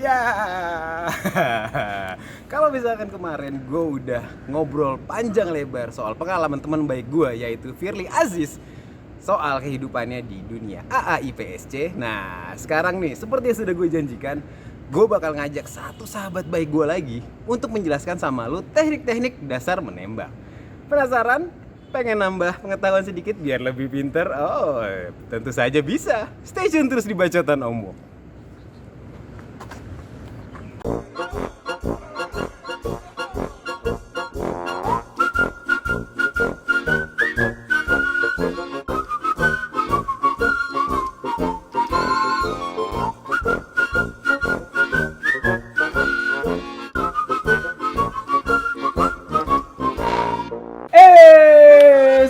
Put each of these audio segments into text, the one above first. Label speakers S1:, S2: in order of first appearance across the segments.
S1: Ya, kalau misalkan kemarin gue udah ngobrol panjang lebar soal pengalaman teman baik gue yaitu Firly Aziz soal kehidupannya di dunia AAIPSC. Nah, sekarang nih seperti yang sudah gue janjikan, gue bakal ngajak satu sahabat baik gue lagi untuk menjelaskan sama lu teknik-teknik dasar menembak. Penasaran? Pengen nambah pengetahuan sedikit biar lebih pinter? Oh, tentu saja bisa. Stay tune terus di Bacotan Om Wok.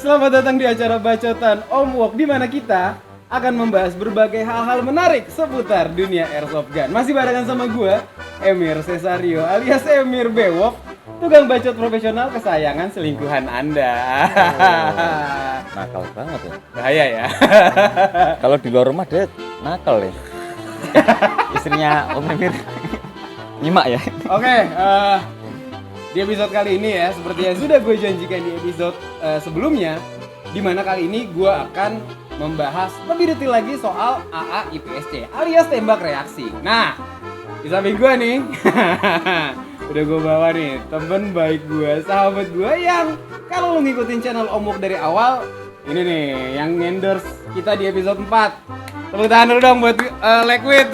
S1: Selamat datang di acara Bacotan Om Wok, di mana kita akan membahas berbagai hal-hal menarik seputar dunia airsoft gun. Masih barengan sama gue, Emir Cesario alias Emir Bewok, tukang bacot profesional kesayangan selingkuhan Anda.
S2: Nakal banget ya.
S1: Bahaya ya.
S2: Kalau di luar rumah dia nakal ya. Istrinya Om Emir nyimak ya.
S1: Oke, di episode kali ini ya, seperti yang sudah gue janjikan di episode sebelumnya, di mana kali ini gue akan membahas lebih detail lagi soal AAIPSC alias tembak reaksi. Nah, di samping gue nih, udah gue bawa nih temen baik gue, sahabat gue yang kalau lu ngikutin channel Om Wok dari awal, ini nih yang endorse kita di episode 4. Tepuk tangan dulu dong buat Lekwit.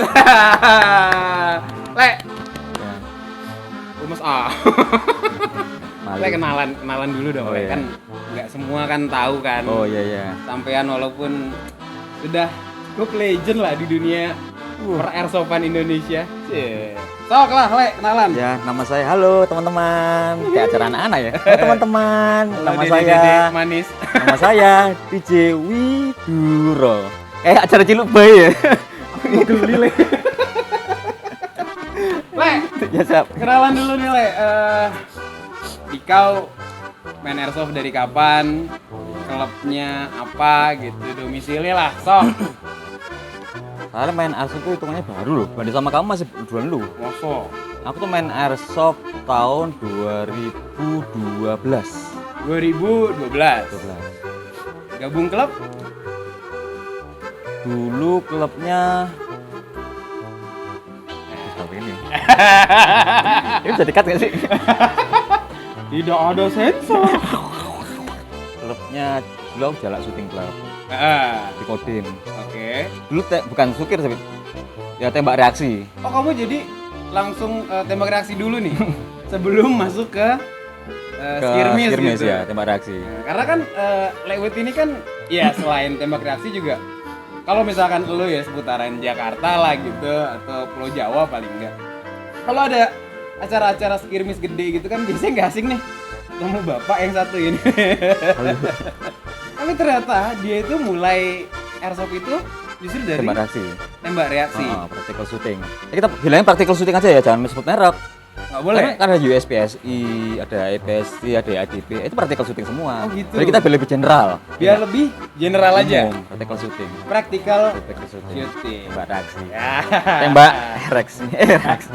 S1: Le. Mas A. Le kenalan dulu dong.
S2: Oh, iya.
S1: Kan nggak semua kan tahu kan.
S2: Oh iya.
S1: Sampean walaupun sudah cukup legend lah di dunia per airsoftan Indonesia. Sok lah Le, kenalan.
S2: Ya, nama saya. Halo teman-teman. Kayak acara anak-anak ya. Halo teman-teman. Nama saya
S1: manis.
S2: Nama saya DJ Widuro. Acara Ciluk Bayi ya.
S1: Geli Le. Le,
S2: Ya, siap.
S1: kenalan dulu nih Le. Dikau main airsoft dari kapan? Klubnya apa gitu, domisili lah, sok.
S2: Saya main airsoft itu hitungannya baru loh. Banding sama kamu masih duluan lu.
S1: Mosok.
S2: Aku tuh main airsoft tahun 2012.
S1: 2012.
S2: 12.
S1: Gabung klub?
S2: Dulu klubnya ini. Ini bisa dekat gak sih?
S1: Tidak ada sensor.
S2: Klubnya dulu aku Jalak Shooting Club di Kodim.
S1: Oke.
S2: Dulu bukan sukir tapi ya tembak reaksi.
S1: Oh, kamu jadi langsung tembak reaksi dulu nih sebelum masuk ke skirmish gitu.
S2: Ya, tembak reaksi.
S1: Karena kan Lewit ini kan ya selain tembak reaksi juga kalau misalkan lu ya seputaran Jakarta lah gitu atau Pulau Jawa paling enggak. Kalau ada acara-acara skirmish gede gitu kan biasanya nggak asing nih sama bapak yang satu ini. Tapi ternyata dia itu mulai airsoft itu justru dari
S2: Tembak reaksi.
S1: tembak reaksi.
S2: Practical shooting. Kita bilangnya practical shooting aja ya, jangan sebut merek.
S1: Nggak boleh.
S2: Karena ada USPSI, ada EPSC, ada ADP. Itu practical shooting semua.
S1: Oh, gitu.
S2: Jadi kita lebih general.
S1: Biar lebih general aja.
S2: Practical shooting.
S1: Practical
S2: Practical shooting.
S1: shooting.
S2: Tembak reaksi.
S1: Ya.
S2: Tembak reaksi. Reaksi.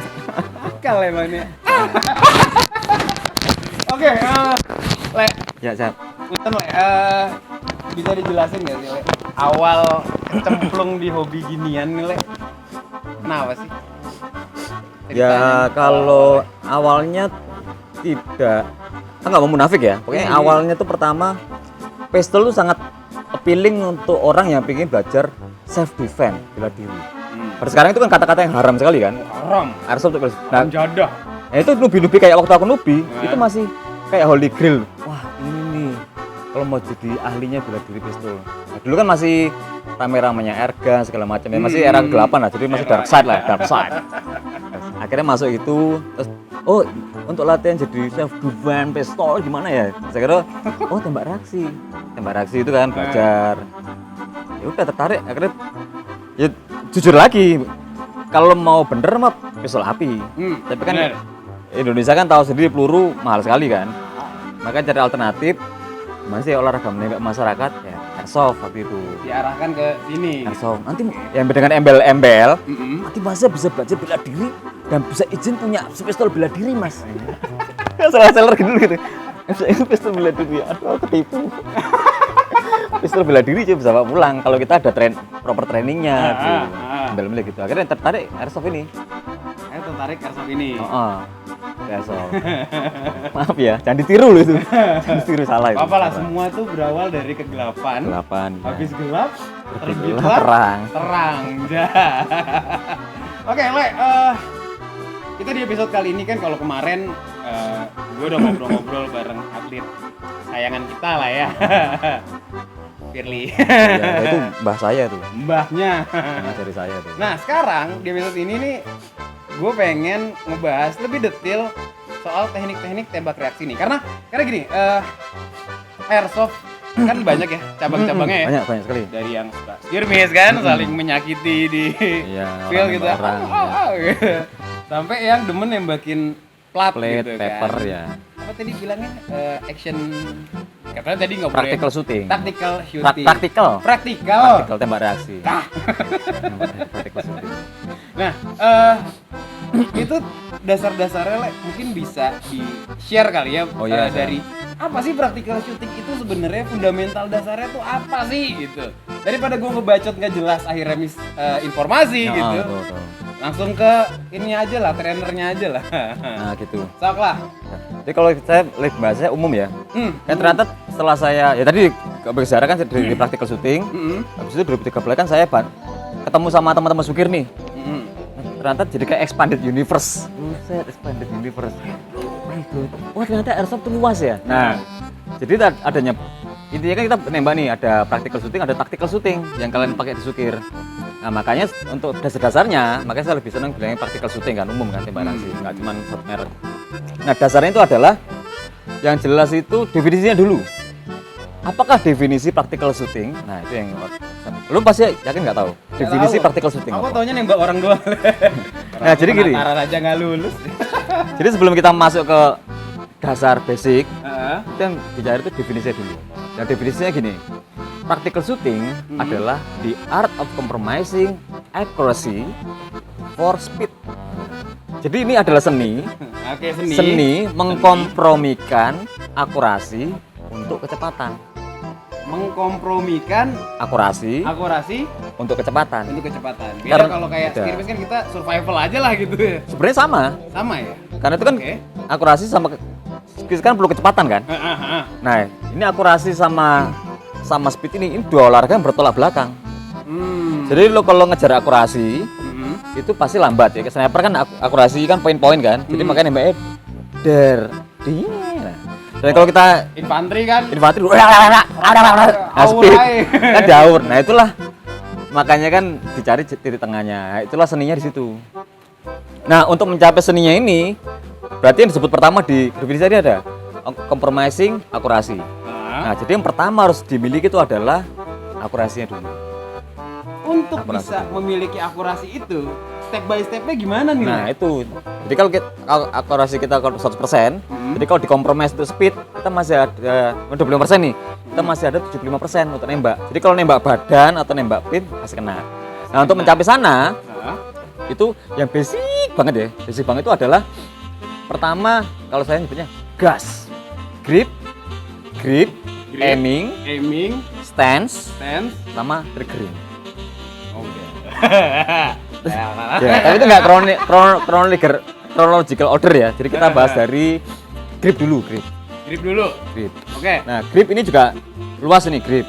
S1: Akal emangnya. Oke, Le,
S2: Ya, siap.
S1: punten Le, bisa dijelasin nggak sih Le? Awal kecemplung di hobi ginian nih Le. Kenapa sih?
S2: Ya kalau awalnya tidak, nggak mau munafik ya. Pokoknya awalnya tuh pertama pistol tuh sangat appealing untuk orang yang ingin belajar self defense, bela diri. Pada sekarang itu kan kata-kata yang haram sekali kan.
S1: Haram.
S2: Airsoft tuh.
S1: Nah, jadah.
S2: Itu nubi-nubi kayak waktu aku nubi, itu masih kayak holy grail. Wah ini nih, kalau mau jadi ahlinya bela diri pistol. Nah, dulu kan masih rame-ramenya airgun segala macam ya, masih era ke-8 lah, jadi masih dark side lah, dark side. Akhirnya masuk itu, terus oh untuk latihan jadi self defense pistol gimana ya? Saya kira oh tembak reaksi itu kan belajar. Ya udah tertarik, akhirnya ya jujur lagi kalau mau bener mah pistol api. Tapi kan
S1: bener.
S2: Indonesia kan tahu sendiri peluru mahal sekali kan. Maka cari alternatif, masih olahraga menembak masyarakat ya. airsoft waktu itu.
S1: Diarahkan ke sini.
S2: Airsoft. Nanti yang dengan embel-embel,
S1: Mm-mm.
S2: nanti Mas bisa belajar bela diri dan bisa izin punya pistol bela diri, Mas. Seller gitu. Itu pistol bela diri. Aduh, aku ketipu. Pistol bela diri juga bisa bawa pulang kalau kita ada proper trainingnya. Embel-embel gitu. Akhirnya tertarik airsoft ini.
S1: Saya tertarik airsoft ini.
S2: Airsoft. Maaf ya, jangan ditiru loh itu. Jangan ditiru salah itu.
S1: Apa lah, semua tuh berawal dari kegelapan.
S2: Kegelapan.
S1: Habis gelap,
S2: Terbitlah
S1: terbitlah
S2: terang.
S1: terang. Oke, Le, kita di episode kali ini kan kalau kemarin gue udah ngobrol-ngobrol bareng atlet sayangan kita lah ya. Firly.
S2: Ya, itu mbah saya tuh.
S1: Mbahnya.
S2: Ngajari saya tuh.
S1: Nah, sekarang di episode ini nih gue pengen ngebahas lebih detail soal teknik-teknik tembak reaksi nih. Karena gini, airsoft kan banyak ya cabang-cabangnya ya.
S2: Banyak sekali.
S1: Dari yang suka skirmish kan, saling menyakiti di
S2: Iya,
S1: field gitu.
S2: orang.
S1: Gitu. Sampai yang demen nembakin plat
S2: Plate,
S1: gitu
S2: paper
S1: kan.
S2: ya.
S1: Apa tadi bilangnya? Action, katanya tadi nggak boleh.
S2: Practical shooting.
S1: Tactical shooting.
S2: Praktikal
S1: Praktikal.
S2: tembak reaksi.
S1: Ah.
S2: Practical shooting.
S1: Nah, itu dasar-dasarnya Le, mungkin bisa di-share kali ya.
S2: Oh, iya,
S1: dari apa sih practical shooting itu sebenarnya, fundamental dasarnya tuh apa sih gitu. Daripada gue ngebacot nggak jelas akhirnya informasi
S2: Ya,
S1: gitu.
S2: betul.
S1: Langsung ke ini aja lah, trainernya aja lah.
S2: Nah, gitu.
S1: Sok lah.
S2: Jadi kalau saya lebih bahasanya umum ya. Kan ternyata setelah saya ya tadi kebiasaan kan di practical shooting. Habis itu 2013 kan saya ketemu sama teman-teman Sukir nih. Ternyata jadi kayak expanded universe. Buset, expanded universe. Wah, ternyata airsoft itu luas ya. Nah, jadi adanya intinya kan kita nembak nih, ada practical shooting, ada tactical shooting yang kalian pakai di Sukir. Nah, makanya untuk dasar-dasarnya, makanya saya lebih senang bilangnya practical shooting kan, umum kan tembak reaksi, nggak cuma satu merek. Nah, dasarnya itu adalah yang jelas itu definisinya dulu. Apakah definisi practical shooting? Nah, itu yang lu pasti yakin nggak tahu definisi
S1: tahu.
S2: practical shooting.
S1: Aku
S2: Apa?
S1: taunya nembak orang doang.
S2: Nah, jadi gini.
S1: Penasaran aja nggak lulus.
S2: Jadi sebelum kita masuk ke dasar basic,
S1: Heeh.
S2: kita yang bicara itu definisinya dulu. Dan definisinya gini, practical shooting adalah the art of compromising accuracy for speed. Jadi ini adalah seni,
S1: Oke, seni.
S2: seni mengkompromikan akurasi untuk kecepatan.
S1: Mengkompromikan
S2: Akurasi
S1: akurasi
S2: untuk kecepatan.
S1: untuk kecepatan. Biar
S2: Karena-
S1: kalau kayak
S2: beda.
S1: skirmish kan kita survival aja lah gitu ya.
S2: Sebenarnya sama,
S1: Sama ya?
S2: karena itu kan
S1: Oke.
S2: akurasi sama kan perlu kecepatan kan. Nah, ini akurasi sama speed ini dua olahraga yang bertolak belakang. Jadi lo kalau ngejar akurasi itu pasti lambat ya. Sniper kan akurasi kan poin-poin kan. Jadi makanya nembaknya nah, dan kalau kita
S1: Infanteri kan
S2: infanteri nah, speed kan jauh. Nah, itulah makanya kan dicari titik tengahnya. Nah, itulah seninya di situ. Nah, untuk mencapai seninya ini berarti yang disebut pertama di definisi tadi ada compromising akurasi. Nah, jadi yang pertama harus dimiliki itu adalah akurasinya dulu.
S1: untuk
S2: akurasi.
S1: bisa memiliki akurasi itu step by stepnya gimana nih?
S2: Nah,
S1: Le?
S2: itu. Jadi kalau akurasi kita 100%, jadi kalau dikompromis untuk speed, kita masih ada 25% nih. Kita masih ada 75% untuk nembak. Jadi kalau nembak badan atau nembak pin masih kena. Nah, untuk mencapai sana,
S1: Hah?
S2: itu yang basic banget ya. Basic banget itu adalah pertama kalau saya nyebutnya gas, grip, aiming, stance, sama triggering.
S1: Oke.
S2: Ya, tapi itu nggak chronological order ya. Jadi kita bahas dari grip dulu, grip.
S1: Grip. Oke.
S2: Nah, grip ini juga luas nih grip.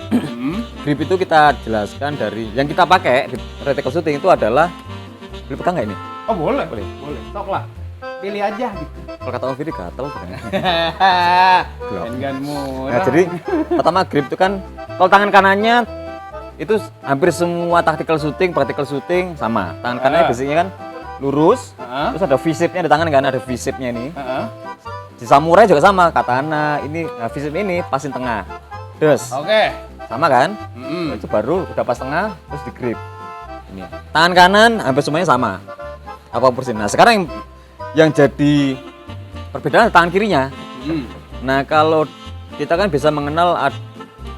S2: Grip itu kita jelaskan dari yang kita pakai di reticle shooting itu adalah boleh pegang nggak ini?
S1: Oh, boleh.
S2: Boleh.
S1: Sok lah. Pilih aja gitu.
S2: Kalau kata Om Firi gatel sebenarnya.
S1: Handgun murah.
S2: Nah, jadi pertama grip itu kan kalau tangan kanannya itu hampir semua tactical shooting, practical shooting sama. Tangan kanannya biasanya kan lurus, terus ada V-shape-nya di tangan kan, ada V-shape-nya ini. Di samurai juga sama, katana ini, nah, V-shape ini pasin tengah. Terus
S1: Oke.
S2: sama kan? Itu baru udah pas tengah terus di grip. Ini. Tangan kanan hampir semuanya sama. Apa persen. Nah, sekarang yang jadi perbedaan tangan kirinya. Nah, kalau kita kan bisa mengenal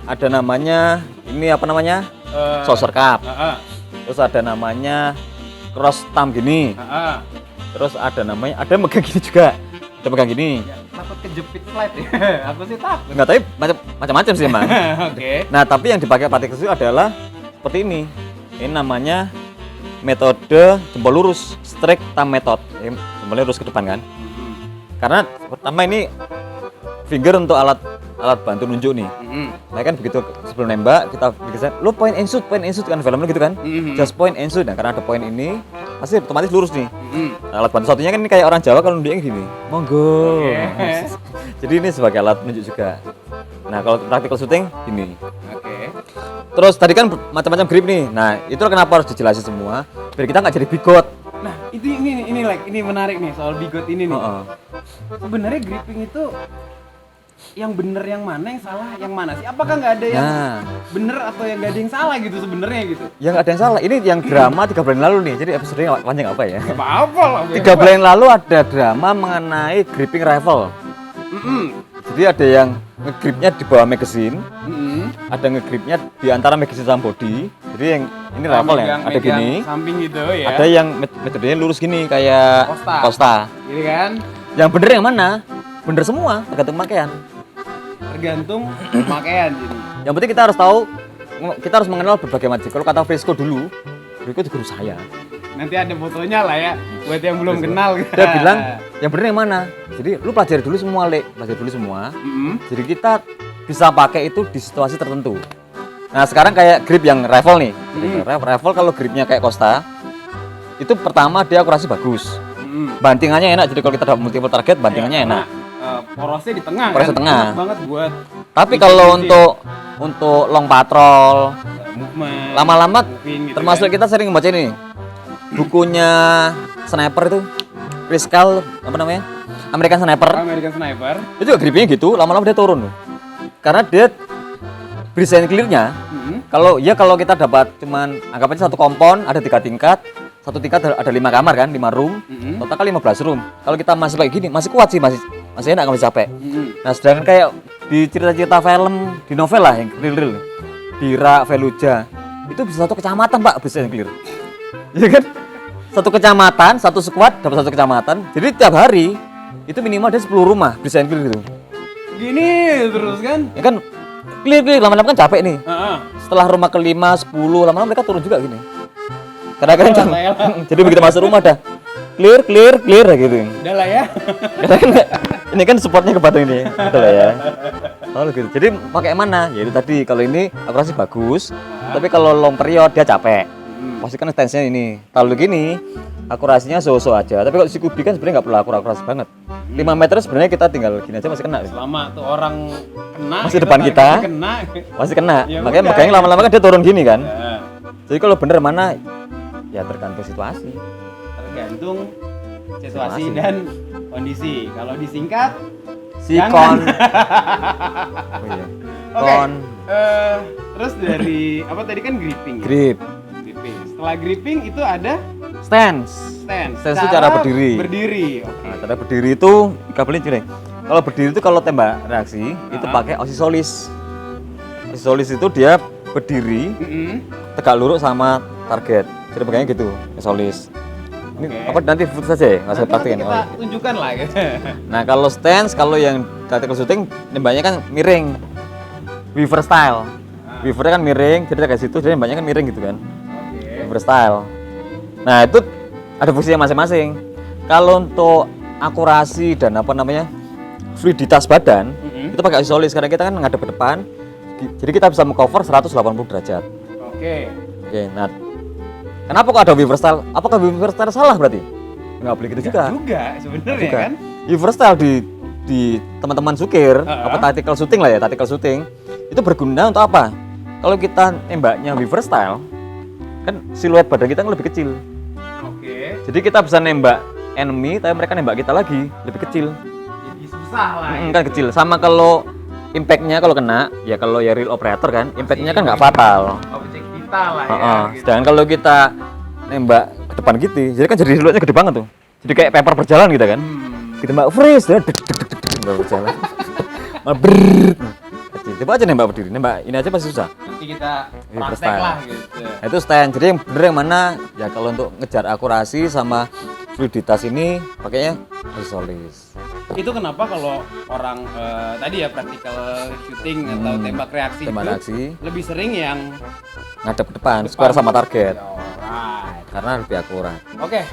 S2: ada namanya ini apa namanya? Saucer cup. Terus ada namanya cross thumb gini. Terus ada namanya, ada megang gini juga. Ada megang gini.
S1: Ya, takut kejepit slide ya. Aku sih takut.
S2: Enggak, tapi macam-macam sih emang.
S1: Oke.
S2: Nah, tapi yang dipakai partikel itu adalah seperti ini. Ini namanya metode jempol lurus, straight thumb method. Jempolnya lurus ke depan kan. Karena pertama ini finger untuk alat bantu nunjuk nih. Nah kan begitu sebelum nembak kita bikin lo point and shoot kan filmnya gitu kan. Just point and shoot. Nah karena ada point ini pasti otomatis lurus nih. Nah, alat bantu satunya kan ini kayak orang Jawa kalau nunjuknya gini. Monggo. Jadi ini sebagai alat nunjuk juga. Nah kalau practical shooting gini. Terus tadi kan macam-macam grip nih. Nah itu kenapa harus dijelasin semua biar kita nggak jadi bigot.
S1: Nah itu ini menarik nih soal bigot ini nih. Sebenarnya gripping itu yang bener yang mana, yang salah yang mana sih? Apakah nggak ada yang bener atau yang nggak ada yang salah gitu sebenarnya gitu?
S2: Ya nggak ada yang salah. Ini yang drama 3 bulan lalu nih. Jadi episode-nya panjang apa ya?
S1: Gak apa-apa lah.
S2: 3 bulan lalu ada drama mengenai gripping rifle. Jadi ada yang ngegripnya di bawah magazine, ada ngegripnya di antara magazine sama body. Jadi yang ini rifle ya, ada gini.
S1: Samping gitu ya.
S2: Ada yang metodenya lurus gini kayak Costa.
S1: Gini kan?
S2: Yang bener yang mana? Bener semua, tergantung pakaian.
S1: Tergantung pakaian jadi.
S2: Yang penting kita harus tahu, kita harus mengenal berbagai macam. Kalau kata Fresco dulu, Fresco itu guru saya.
S1: Nanti ada fotonya lah ya, buat yang belum kenal.
S2: Dia bilang, yang bener yang mana? Jadi lu pelajari dulu semua, pelajari dulu semua. Jadi kita bisa pakai itu di situasi tertentu. Nah sekarang kayak grip yang rifle nih. Rifle kalau gripnya kayak Costa, itu pertama dia akurasi bagus. Bantingannya enak, jadi kalau kita dapat multiple target, bantingannya enak.
S1: Porosnya di tengah.
S2: Porosnya
S1: kan?
S2: tengah.
S1: Enak banget buat. Tapi
S2: kalau untuk long patrol,
S1: movement,
S2: lama-lama
S1: gitu
S2: termasuk
S1: kan?
S2: kita sering membaca ini bukunya sniper itu, Pascal apa namanya? American Sniper. Itu juga gripnya gitu, lama-lama dia turun loh. Karena dia desain clear-nya. Kalau kita dapat cuman anggap aja satu kompon ada 3 tingkat. Satu tingkat ada 5 kamar kan, 5 room. Total 15 room. Kalau kita masih kayak gini, masih kuat sih, masih enak kalau capek. Nah, sedangkan kayak di cerita-cerita film, di novel lah yang real, di Irak, Fallujah, itu bisa satu kecamatan Pak, bisa yang clear. Iya kan? Satu kecamatan, satu squad dapat satu kecamatan. Jadi tiap hari itu minimal ada 10 rumah bisa yang clear gitu.
S1: Gini terus kan?
S2: Ya kan clear lama-lama kan capek nih. Setelah rumah ke-5, 10, lama-lama mereka turun juga gini. Kadang-kadang jadi begitu masuk rumah dah clear gitu.
S1: Udah lah ya.
S2: Ini kan supportnya ke batu ini, betul lah ya. Oh gitu. Jadi pakai mana? Ya itu tadi kalau ini akurasi bagus, tapi kalau long period dia capek. Pasti kan stance-nya ini. Kalau gini akurasinya so-so aja. Tapi kalau si Kubi kan sebenarnya nggak perlu akurasi banget. 5 meter sebenarnya kita tinggal gini aja masih kena.
S1: Selama tuh orang kena.
S2: Masih depan kita. Masih kena. Ya, makanya makanya lama-lama kan dia turun gini kan. Ya. Jadi kalau bener mana? Ya tergantung situasi.
S1: Tergantung situasi dan kondisi. Kalau disingkat
S2: sikon.
S1: Oh, iya. Kon. Terus dari apa tadi kan gripping. Ya? Gripping. Setelah gripping itu ada
S2: stance. Stance itu cara berdiri.
S1: Okay.
S2: Nah, cara berdiri itu kabelnya gini. Kalau berdiri itu kalau tembak reaksi itu pakai osisolis. Osisolis itu dia berdiri tegak lurus sama target. Jadi pegangnya gitu, osisolis. Ini apa nanti foto saja ya, nggak usah praktekin.
S1: Kita tunjukkan lah gitu.
S2: Nah kalau stance, kalau yang tactical shooting nembaknya kan miring, weaver style. Weavernya kan miring, jadi kayak situ, jadi nembaknya kan miring gitu kan. Weaver style. Nah itu ada fungsinya masing-masing. Kalau untuk akurasi dan apa namanya fluiditas badan, itu pakai isolis karena kita kan ngadep ke depan, jadi kita bisa mengcover 180 derajat. Oke, nah kenapa kok ada weaver style? Apakah weaver style salah berarti? Nggak boleh gitu juga
S1: sebenarnya kan.
S2: Weaver style di teman-teman sukir, apa tactical shooting lah ya, tactical shooting itu berguna untuk apa? Kalau kita nembaknya weaver style, kan siluet badan kita kan lebih kecil. Jadi kita bisa nembak enemy, tapi mereka nembak kita lagi lebih kecil.
S1: Jadi susah lah.
S2: Kan kecil. Sama kalau impact-nya kalau kena, ya kalau ya real operator kan, impact-nya kan nggak fatal.
S1: Objek vital lah ya. Gitu.
S2: Sedangkan kalau kita nembak ke depan gitu, jadi kan jadi siluetnya gede banget tuh. Jadi kayak paper berjalan gitu kan. Kita nembak freeze, dan berjalan. Malah kecil. Coba aja nembak berdiri, nembak ini aja pasti susah.
S1: Nanti kita
S2: Ini
S1: praktek
S2: freestyle.
S1: lah gitu.
S2: Nah, itu stand. Jadi yang bener yang mana? Ya kalau untuk ngejar akurasi sama fluiditas ini pakainya isolis.
S1: Itu kenapa kalau orang tadi ya practical shooting atau tembak reaksi
S2: Tembak
S1: itu
S2: reaksi.
S1: lebih sering yang
S2: Ngadep ke depan, square sama target.
S1: Alright.
S2: Karena lebih akurat.
S1: Oke,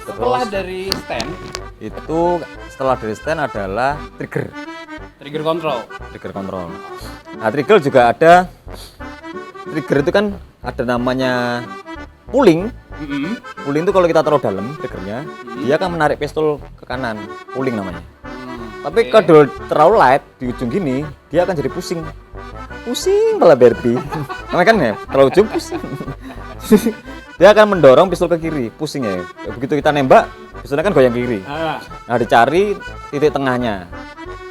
S1: setelah dari stand,
S2: Itu setelah dari stand adalah trigger
S1: control.
S2: control. Nah, trigger juga ada. Trigger itu kan ada namanya pulling.
S1: Mm-mm.
S2: Pulling itu kalau kita taruh dalam triggernya, dia akan menarik pistol ke kanan. Pulling namanya. Tapi
S1: Oke.
S2: kalau terlalu light di ujung gini, dia akan jadi pusing. Pusing kepala Barbie. Namanya kan ya, terlalu ujung pusing. Dia akan mendorong pistol ke kiri, pusing ya. Begitu kita nembak, pistolnya kan goyang ke kiri. Nah, dicari titik tengahnya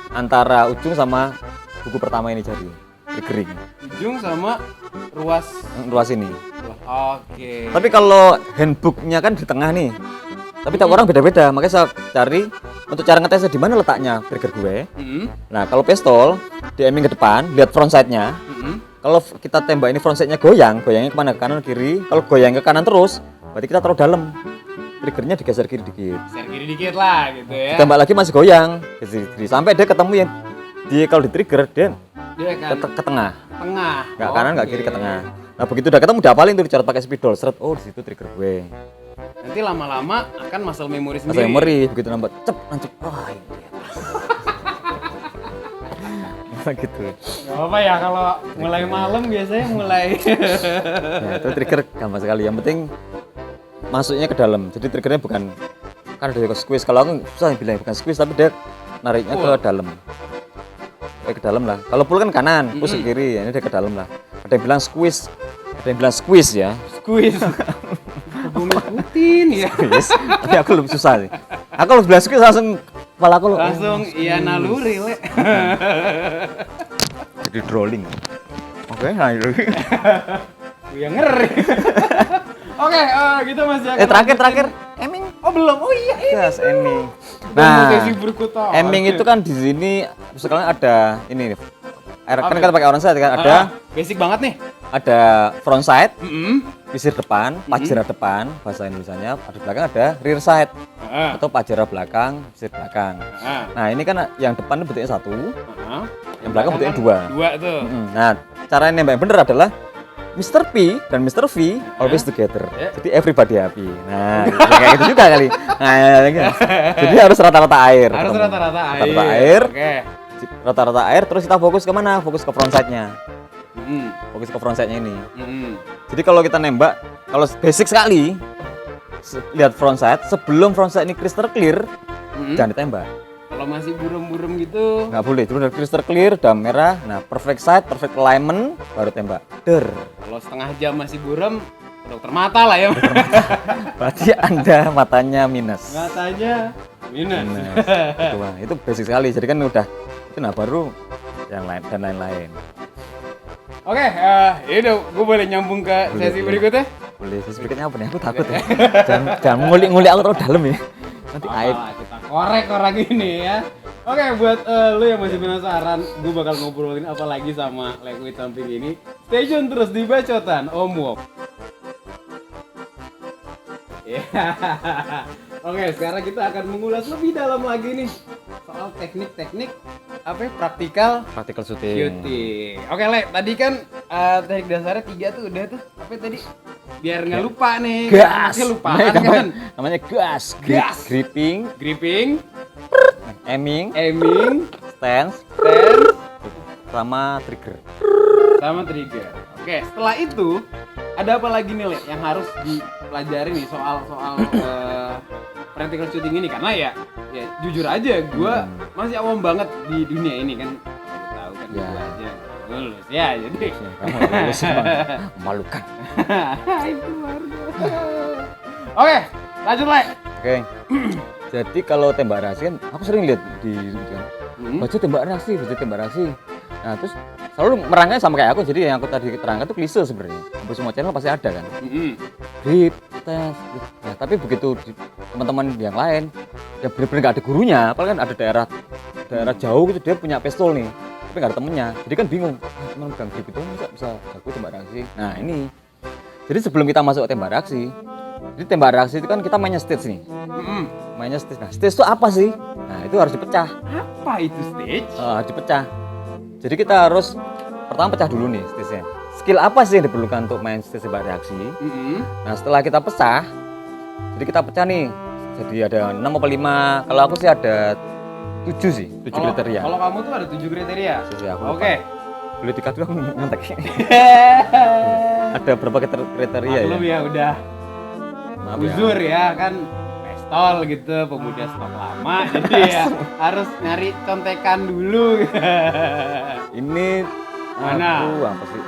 S2: antara ujung sama buku pertama ini jari, triggering.
S1: Ujung sama ruas.
S2: Luas ini.
S1: Oke.
S2: Tapi kalau handbooknya kan di tengah nih. Tapi tiap orang beda-beda, makanya saya cari untuk cara ngetesnya di mana letaknya trigger gue.
S1: Mm-mm.
S2: Nah, kalau pistol di aiming ke depan, lihat front sight-nya.
S1: Mm-mm.
S2: Kalau kita tembak ini front sight-nya goyangnya kemana? Ke kanan kiri. Kalau goyang ke kanan terus, berarti kita taruh dalam. Triggernya digeser kiri dikit.
S1: Share kiri dikit lah gitu ya.
S2: Ditembak lagi masih goyang, geser kiri. Sampai dia ketemu yang dia kalau di trigger dia
S1: Dia kan
S2: ke tengah.
S1: tengah.
S2: Nggak kanan, nggak kiri,
S1: Oke.
S2: ke tengah. Nah, begitu udah ketemu diapalin tuh dicatat pakai spidol. Seret, oh di situ trigger gue.
S1: Nanti lama-lama akan muscle memory
S2: Masa
S1: sendiri.
S2: memory begitu nambah cep nancep. Wah, ini dia. Nah, gitu.
S1: Gak apa ya kalau mulai malam biasanya mulai.
S2: Ya, itu trigger gampang sekali. Yang penting masuknya ke dalam. Jadi triggernya bukan kan ada yang squeeze. Kalau aku susah bilang bukan squeeze tapi dia nariknya ke dalam. Ke dalam lah. Kalau pull kan kanan, push ke kiri. Ini dia ke dalam lah. Ada yang bilang squeeze. Ada yang bilang squeeze ya.
S1: Squeeze. Gue ngikutin ya.
S2: Yes. Tapi aku lebih susah sih. Aku lebih bilang squeeze langsung kepala aku
S1: Langsung iya naluri le.
S2: jadi drawing. Oke, nah itu.
S1: Gue yang ngeri. Oke, kita masih akan
S2: Terakhir
S1: lanjutin.
S2: aiming.
S1: Oh belum. Oh iya ini.
S2: Yes, aiming.
S1: Nah, sesi berikutnya.
S2: aiming itu kan di sini sekarang ada ini nih. Kan kita pakai orang sight kan ada
S1: basic banget nih.
S2: ada front sight,
S1: Mm-mm.
S2: pisir depan, pajera depan, bahasa Indonesianya, ada belakang ada rear sight
S1: Ah,
S2: atau pajera belakang, pisir belakang.
S1: ah,
S2: Nah, ini kan yang depan bentuknya satu,
S1: ah.
S2: yang belakang bentuknya
S1: Kan
S2: dua.
S1: Dua tuh.
S2: Nah, cara nembak yang bener adalah Mr. P dan Mr. V always together.
S1: Ya.
S2: Jadi everybody happy. Nah, kayak gitu juga kali. Nah, jadi harus rata-rata air.
S1: Harus
S2: ketemu.
S1: rata-rata air.
S2: Rata-rata air.
S1: Oke.
S2: Rata-rata air. Terus kita fokus kemana? Fokus ke front sight-nya.
S1: Mm-mm.
S2: Fokus ke front sight-nya ini.
S1: Mm-mm.
S2: Jadi kalau kita nembak, kalau basic sekali, lihat front sight. Sebelum front sight ini crystal clear,
S1: Mm-mm.
S2: jangan ditembak.
S1: Kalau masih burem-burem gitu.
S2: Nggak boleh. Itu udah crystal clear, udah merah. Nah, perfect sight, perfect alignment, baru tembak. Der.
S1: Kalau setengah jam masih burem, dokter mata lah ya.
S2: Berarti Anda matanya minus.
S1: Matanya minus.
S2: Nah, itu basic sekali. Jadi kan udah itu nah baru yang lain dan lain-lain.
S1: Oke, yaudah, gue boleh nyambung ke
S2: Boleh,
S1: sesi
S2: boleh.
S1: berikutnya.
S2: Boleh berikutnya apa nih? Aku takut ya. jangan ngulik-ngulik aku terlalu dalam ya. Nanti aib.
S1: Apalah, kita korek orang ini ya. Oke, buat lu yang masih penasaran, gue bakal ngobrolin apa lagi sama Liquid Samping ini. Stay tune terus di Bacotan Om Wok. Ya. Oke, sekarang kita akan mengulas lebih dalam lagi nih soal teknik-teknik apa ya, praktikal
S2: Practical shooting.
S1: shooting. Oke, Le, tadi kan teknik dasarnya 3 tuh udah tuh. Apa tadi? Biar nggak lupa nih.
S2: Gas.
S1: Nanti lupaan kan.
S2: Namanya gas.
S1: Gas.
S2: Gripping,
S1: Gripping,
S2: aiming,
S1: aiming,
S2: stance,
S1: stand,
S2: sama trigger.
S1: sama trigger. Oke, setelah itu ada apa lagi nih Le yang harus dipelajari nih soal practical shooting ini karena ya jujur aja gue masih awam banget di dunia ini kan. Lu tahu kan
S2: Ya.
S1: gue aja lulus ya jadi.
S2: Kamu lulus emang memalukan.
S1: Itu warga. Oke, lanjut Le.
S2: Oke. Jadi kalau tembak reaksi kan aku sering lihat di kan. Baca tembak reaksi. Nah, terus selalu merangkai sama kayak aku. Jadi yang aku tadi terangkan itu klise sebenarnya. Hampir semua channel pasti ada kan. Grip, tes. Nah, tapi begitu teman-teman yang lain ya benar-benar nggak ada gurunya. Apalagi kan ada daerah jauh gitu dia punya pistol nih. tapi nggak ada temennya. Jadi kan bingung, teman megang grip itu bisa jago tembak reaksi. Nah ini, jadi sebelum kita masuk tembak reaksi, jadi tembak reaksi itu kan kita mainnya stage nih. Mainnya stage. Nah stage itu apa sih? Nah itu harus dipecah.
S1: Apa itu stage?
S2: Harus dipecah. Jadi kita harus pertama pecah dulu nih stage-nya. Skill apa sih yang diperlukan untuk main stage tembak reaksi? Nah setelah kita pecah, jadi kita pecah nih. Jadi ada 6 apa 5, kalau aku sih ada 7 sih, 7 kriteria.
S1: Kalau kamu tuh ada 7 kriteria? Oke.
S2: Boleh dikat dulu ngontek. Ada berapa kriteria ya?
S1: Belum ya udah.
S2: Maaf
S1: Uzur ya kan pestol gitu, pemuda stok lama. Jadi ya harus nyari contekan dulu.
S2: Ini
S1: mana?
S2: Aku apa sih?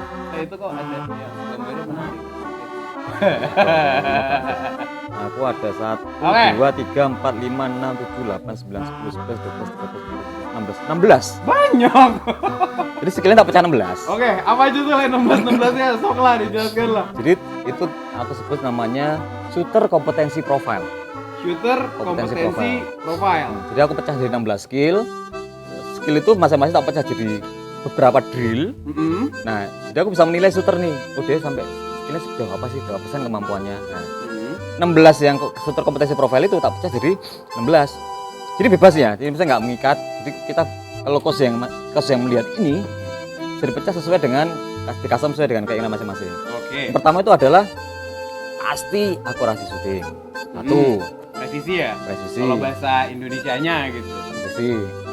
S1: Itu kok ada yang gambarnya menarik.
S2: Aku ada 1, 2, 3, 4, 5, 6, 7, 8, 9, 10, 11, 12, 13, 14, 16.
S1: Banyak.
S2: Jadi skillnya tak pecah 16.
S1: Oke, apa aja tuh 16 nya? Sok lah dijelaskan lah.
S2: Jadi itu aku sebut namanya shooter kompetensi profile.
S1: Shooter kompetensi profile.
S2: Jadi aku pecah jadi 16 skill. Skill itu masing-masing tak pecah jadi beberapa drill. Nah, jadi aku bisa menilai shooter nih. Oh dia sampai skillnya sejauh apa sih, berapa persen kemampuannya. Nah, 16 yang shooter kompetensi profile itu tak pecah jadi 16. Jadi bebas ya, jadi misalnya nggak mengikat. Jadi kita kalau coach yang melihat ini bisa dipecah sesuai dengan di custom sesuai dengan keinginan masing-masing.
S1: Oke.
S2: Yang pertama itu adalah pasti akurasi shooting. Satu,
S1: presisi ya?
S2: presisi.
S1: Kalau bahasa Indonesianya gitu.
S2: Presisi.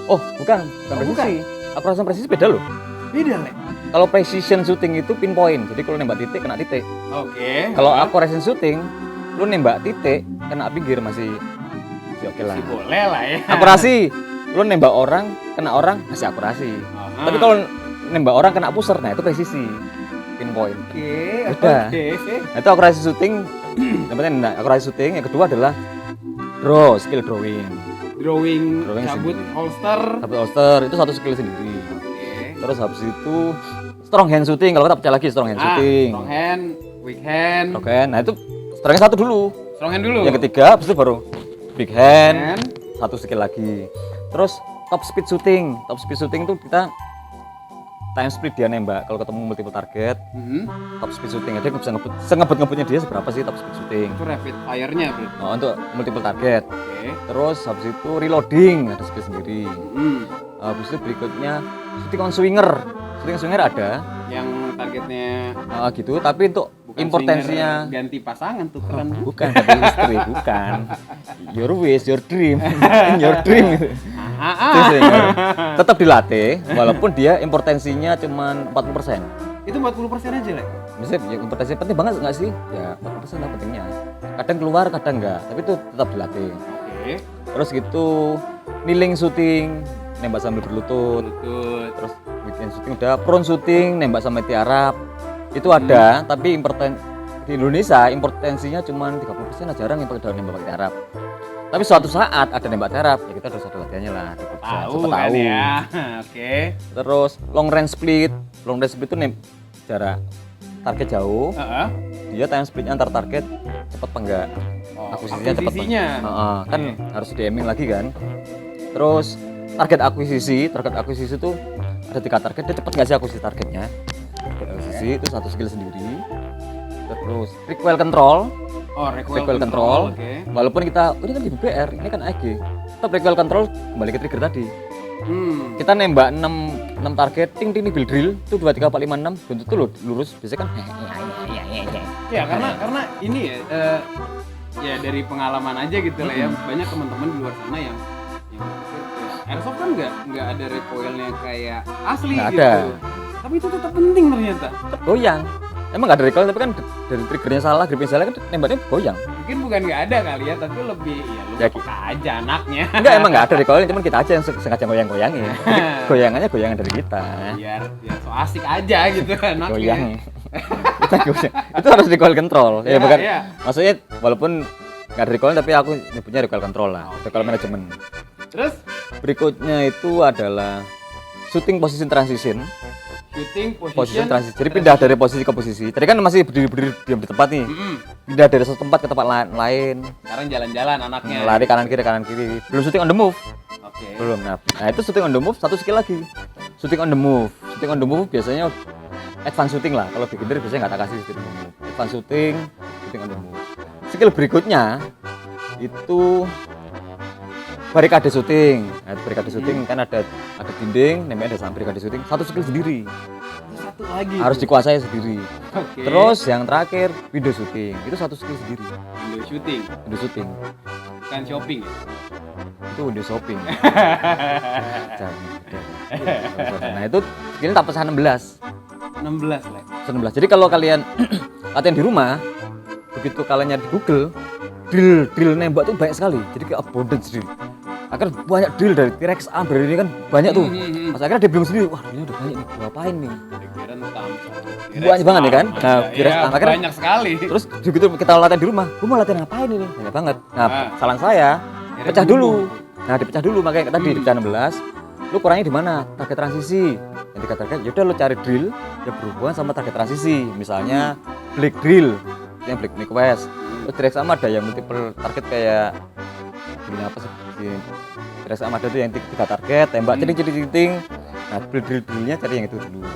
S2: Oh, bukan presisi. Akurasi sama presisi beda loh.
S1: Beda, Le.
S2: Kalau precision shooting itu pinpoint. Jadi kalau nembak titik kena titik.
S1: Oke.
S2: Kalau accuracy shooting, lu nembak titik kena pinggir masih oke lah.
S1: Masih boleh lah ya.
S2: Akurasi, lu nembak orang kena orang masih akurasi. Tapi kalau nembak orang kena pusar, nah itu presisi. Pinpoint.
S1: Oke.
S2: Udah. Nah, itu akurasi shooting. Yang penting akurasi shooting. Yang kedua adalah skill drawing.
S1: Drawing
S2: Cabut
S1: holster.
S2: Itu satu skill sendiri.
S1: Oke.
S2: Terus habis itu strong hand shooting. Kalau kita pecah lagi strong hand shooting.
S1: Strong hand, weak hand.
S2: Oke, nah itu strong hand satu dulu.
S1: Strong hand dulu.
S2: Yang ketiga habis itu baru big hand. Satu skill lagi. Terus top speed shooting. Top speed shooting itu kita time speed dia nembak kalau ketemu multiple target. Top speed shooting aja bisa ngebut-ngebutnya dia seberapa sih top speed shooting.
S1: Itu rapid fire-nya berarti.
S2: Oh, untuk multiple target.
S1: Oke.
S2: Terus habis itu reloading ada skill sendiri. Habis itu berikutnya shooting on swinger. Shooting on swinger ada
S1: yang targetnya
S2: gitu, tapi untuk importansinya
S1: ganti pasangan tuh keren.
S2: Bukan ganti istri, bukan. Your wish, your dream, your dream gitu. Tetap dilatih walaupun dia importansinya cuma 40%.
S1: Itu 40% aja, Le.
S2: Misalnya ya, importansinya penting banget nggak sih? Ya 40% lah pentingnya. Kadang keluar, kadang enggak, tapi itu tetap dilatih.
S1: Oke.
S2: Terus gitu kneeling shooting, nembak sambil berlutut. Terus weekend shooting udah, prone shooting, nembak sampai tiarap. Itu ada, tapi di Indonesia importansinya cuma 30%, jarang yang pakai nembak pakai tiarap. Tapi suatu saat ada nembak tiarap, ya kita harus ada latihannya lah.
S1: Tahu kan ya. Oke.
S2: Terus long range split. Long range split itu jarak target jauh. Dia time splitnya antar target cepat apa enggak. Akuisisinya cepat. Kan harus di aiming lagi kan. Terus target akuisisi itu ada 3 target, dia cepat nggak sih akuisisi targetnya. Akuisisi itu satu skill sendiri. Terus recoil control. Recoil control.
S1: Okay.
S2: Walaupun kita ini kan di BBR, ini kan AG. Tetap recoil control kembali ke trigger tadi. Kita nembak 6 target, ting build drill itu 2 3 4 5 6 bentuk tuh lurus. Biasanya kan
S1: ya karena ini ya dari pengalaman aja gitu lah ya. Banyak teman-teman di luar sana yang airsoft kan nggak ada recoilnya kayak asli
S2: nggak
S1: gitu.
S2: Ada.
S1: Tapi itu tetap penting ternyata.
S2: Goyang. Emang nggak ada recoil, tapi kan dari triggernya salah, gripnya salah kan nembaknya goyang.
S1: Mungkin bukan nggak ada kali ya, tapi lebih lu peka aja anaknya.
S2: Enggak, emang nggak ada recoil, cuman kita aja yang sengaja goyang-goyangin. Goyangannya goyangan dari kita.
S1: Biar so asik aja gitu anaknya.
S2: Goyang. Kita goyang. Itu harus recoil control. Ya bukan. Iya. Maksudnya walaupun nggak ada recoil, tapi aku nyebutnya recoil control lah. Recoil management.
S1: Terus
S2: berikutnya itu adalah shooting position transition.
S1: Shooting
S2: position transition. Jadi pindah dari posisi ke posisi. Tadi kan masih berdiri diam di tempat nih. Pindah dari satu tempat ke tempat lain.
S1: Sekarang jalan-jalan anaknya.
S2: Lari kanan kiri. Belum shooting on the move.
S1: Oke.
S2: Belum. Nah, itu shooting on the move satu skill lagi. Shooting on the move. Shooting on the move biasanya advance shooting lah. Kalau beginner biasanya nggak tak kasih shooting on the move. Advance shooting, shooting on the move. Skill berikutnya itu barikade shooting. Nah, barikade shooting kan ada dinding, namanya ada sama barikade shooting. Satu skill sendiri.
S1: Satu lagi.
S2: Harus dikuasai sendiri.
S1: Oke.
S2: Terus yang terakhir window shooting. Itu satu skill sendiri.
S1: Window shooting,
S2: Window shooting.
S1: bukan shopping ya.
S2: Itu window shopping. Jangan. Nah, itu skillnya tak pesah 16.
S1: 16 lah.
S2: 16. Jadi kalau kalian latihan di rumah, begitu kalian nyari di Google, drill nembak tuh banyak sekali. Jadi kayak abundance drill. Akhirnya banyak drill dari T-Rex arm dari ini kan banyak tuh. Pas akhirnya dia bingung sendiri, wah ini udah banyak nih, gua apain nih? Banyak banget ya kan? Nah, T-Rex arm akhirnya
S1: banyak sekali.
S2: terus begitu kita latihan di rumah, gua mau latihan ngapain ini? Banyak banget. Nah, saran saya pecah dulu. Nah, dipecah dulu makanya tadi dipecah 16. Lu kurangnya di mana? Target transisi. Yang dikatakan yaudah lu cari drill yang berhubungan sama target transisi. Misalnya Blake drill, yang Blake Quest. Terus T-Rex arm ada yang multiple target kayak ini apa sih? T-Rex arm ada tuh yang 3 target, tembak ceting. Nah, drillnya cari yang itu dulu.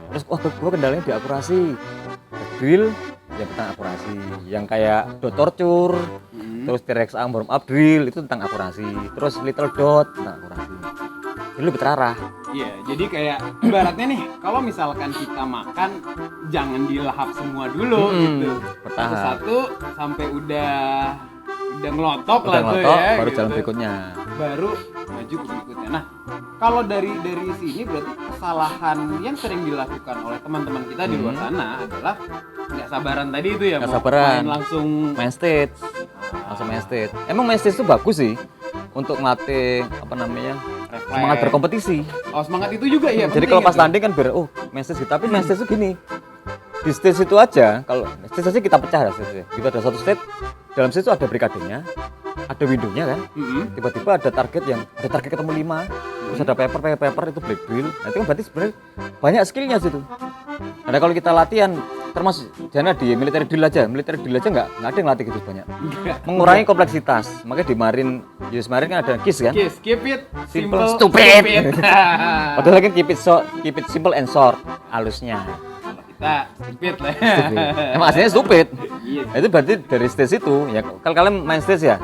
S2: Terus gua kendalanya di akurasi. Drill yang tentang akurasi, yang kayak dot torture, terus T-Rex arm warm up drill itu tentang akurasi, terus little dot tentang akurasi. Ini lebih terarah.
S1: Iya, jadi kayak ibaratnya nih, kalau misalkan kita makan jangan dilahap semua dulu gitu.
S2: Bertahap.
S1: Satu sampai udah ngelotok
S2: Udah
S1: lah tuh
S2: ngelotok,
S1: ya.
S2: baru
S1: gitu.
S2: jalan berikutnya.
S1: Baru maju ke berikutnya. Nah, kalau dari sini berarti kesalahan yang sering dilakukan oleh teman-teman kita di luar sana adalah nggak sabaran tadi itu ya,
S2: Nggak
S1: mau
S2: sabaran.
S1: main langsung
S2: Main stage, langsung main stage. Emang main stage itu bagus sih untuk ngelatih apa namanya
S1: refleks.
S2: semangat berkompetisi.
S1: Oh, semangat itu juga ya.
S2: Jadi
S1: penting
S2: kalau pas
S1: itu.
S2: tanding kan main stage gitu. Tapi main stage itu gini, di stage itu aja, kalau stage aja kita pecah ya stage. Kita ada satu stage, dalam stage itu ada barikadenya, ada windownya kan. Tiba-tiba ada target ketemu 5, terus ada paper itu black drill. Nah, itu kan berarti sebenarnya banyak skillnya situ. Nah, kalau kita latihan termasuk jangan di military drill aja nggak ada yang latih gitu banyak. Mengurangi kompleksitas. Makanya di Marin kan ada KISS kan.
S1: Kiss, keep it
S2: Simple,
S1: simple,
S2: stupid. Padahal kan keep it simple and short halusnya.
S1: Kalau kita stupid lah.
S2: Stupid. Emang aslinya stupid.
S1: Iya.
S2: Nah, itu berarti dari stage itu ya kalau kalian main stage ya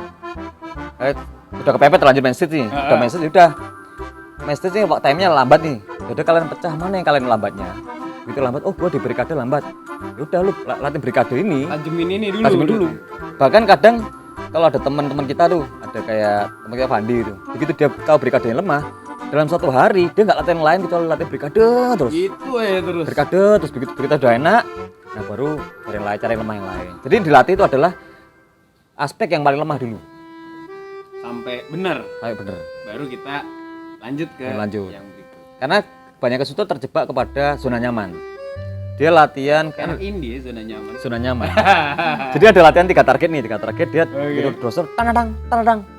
S2: udah kepepet terlanjur main stage nih. Udah main stage udah. Main stage nih time-nya lambat nih. Jadi kalian pecah mana yang kalian lambatnya? Gitu lambat, oh gua di barikade lambat. Ya udah lu latih barikade ini.
S1: Tajemin ini dulu.
S2: Tajemin dulu. Bahkan kadang kalau ada teman-teman kita tuh, ada kayak teman kita Fandi itu. Begitu dia tahu barikadenya lemah, dalam satu hari dia nggak latihan lain kecuali latihan barikade terus.
S1: Gitu ya terus.
S2: Barikade terus begitu udah enak, nah baru cari yang lemah yang lain. Jadi yang dilatih itu adalah aspek yang paling lemah dulu.
S1: Sampai bener.
S2: Kayak bener.
S1: Baru kita lanjut ke
S2: Lanjut.
S1: yang berikut.
S2: Karena banyak kesulitan terjebak kepada zona nyaman. Dia latihan
S1: Karena ini ya zona nyaman.
S2: zona nyaman. Jadi ada latihan 3 target dia gitu doser tanadang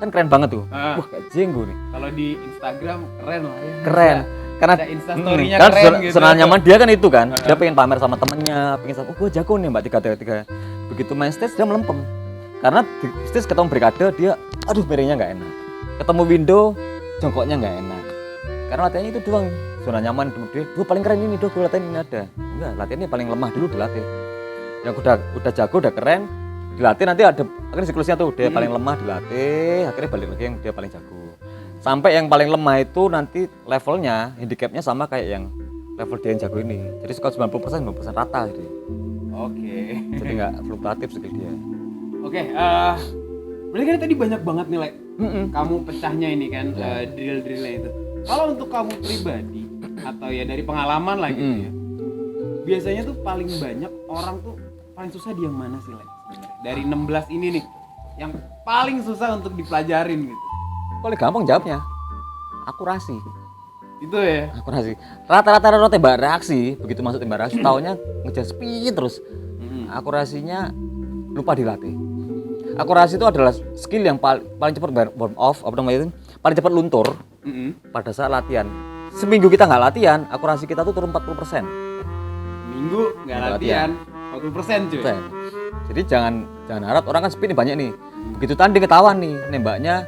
S2: kan keren banget tuh. Wah, kayak jenggo nih.
S1: Kalau di Instagram keren lah ya.
S2: Keren. Karena
S1: ada instastory-nya
S2: kan
S1: keren gitu.
S2: zona nyaman dia kan itu kan. Dia pengen pamer sama temennya, pengen sama gua jago nih Mbak 3. Begitu main stage dia melempem. Karena di stage ketemu barikade dia aduh miringnya enggak enak. Ketemu window jongkoknya enggak enak. Karena latihannya itu doang. Zona nyaman dia, gua paling keren ini, gua latihan ini ada. Enggak, latihannya paling lemah dulu dilatih. Yang udah jago, udah keren, dilatih nanti ada akhirnya siklusnya tuh, dia paling lemah dilatih, akhirnya balik lagi yang dia paling jago. Sampai yang paling lemah itu nanti levelnya, handicapnya sama kayak yang level dia yang jago ini. Jadi suka 90% rata jadi.
S1: Oke.
S2: Jadi nggak fluktuatif skill dia.
S1: Oke, berarti kan tadi banyak banget nilai. Kamu pecahnya ini kan drill-drillnya itu. Kalau untuk kamu pribadi atau ya dari pengalaman lah gitu ya. Biasanya tuh paling banyak orang tuh paling susah di yang mana sih, Lek? Dari 16 ini nih, yang paling susah untuk dipelajarin gitu.
S2: Paling gampang jawabnya, akurasi.
S1: Itu ya.
S2: Akurasi. Rata-rata tembak reaksi, begitu masuk tembak reaksi, taunya ngejar speed terus. Akurasinya lupa dilatih. Akurasi itu adalah skill yang paling cepat warm off, apa namanya itu? Paling cepat luntur pada saat latihan. Seminggu kita nggak latihan, akurasi kita tuh turun 40%.
S1: Minggu nggak latihan, 40% cuy.
S2: Jadi jangan harap orang kan speed banyak nih. Begitu tanding ketahuan nih, nembaknya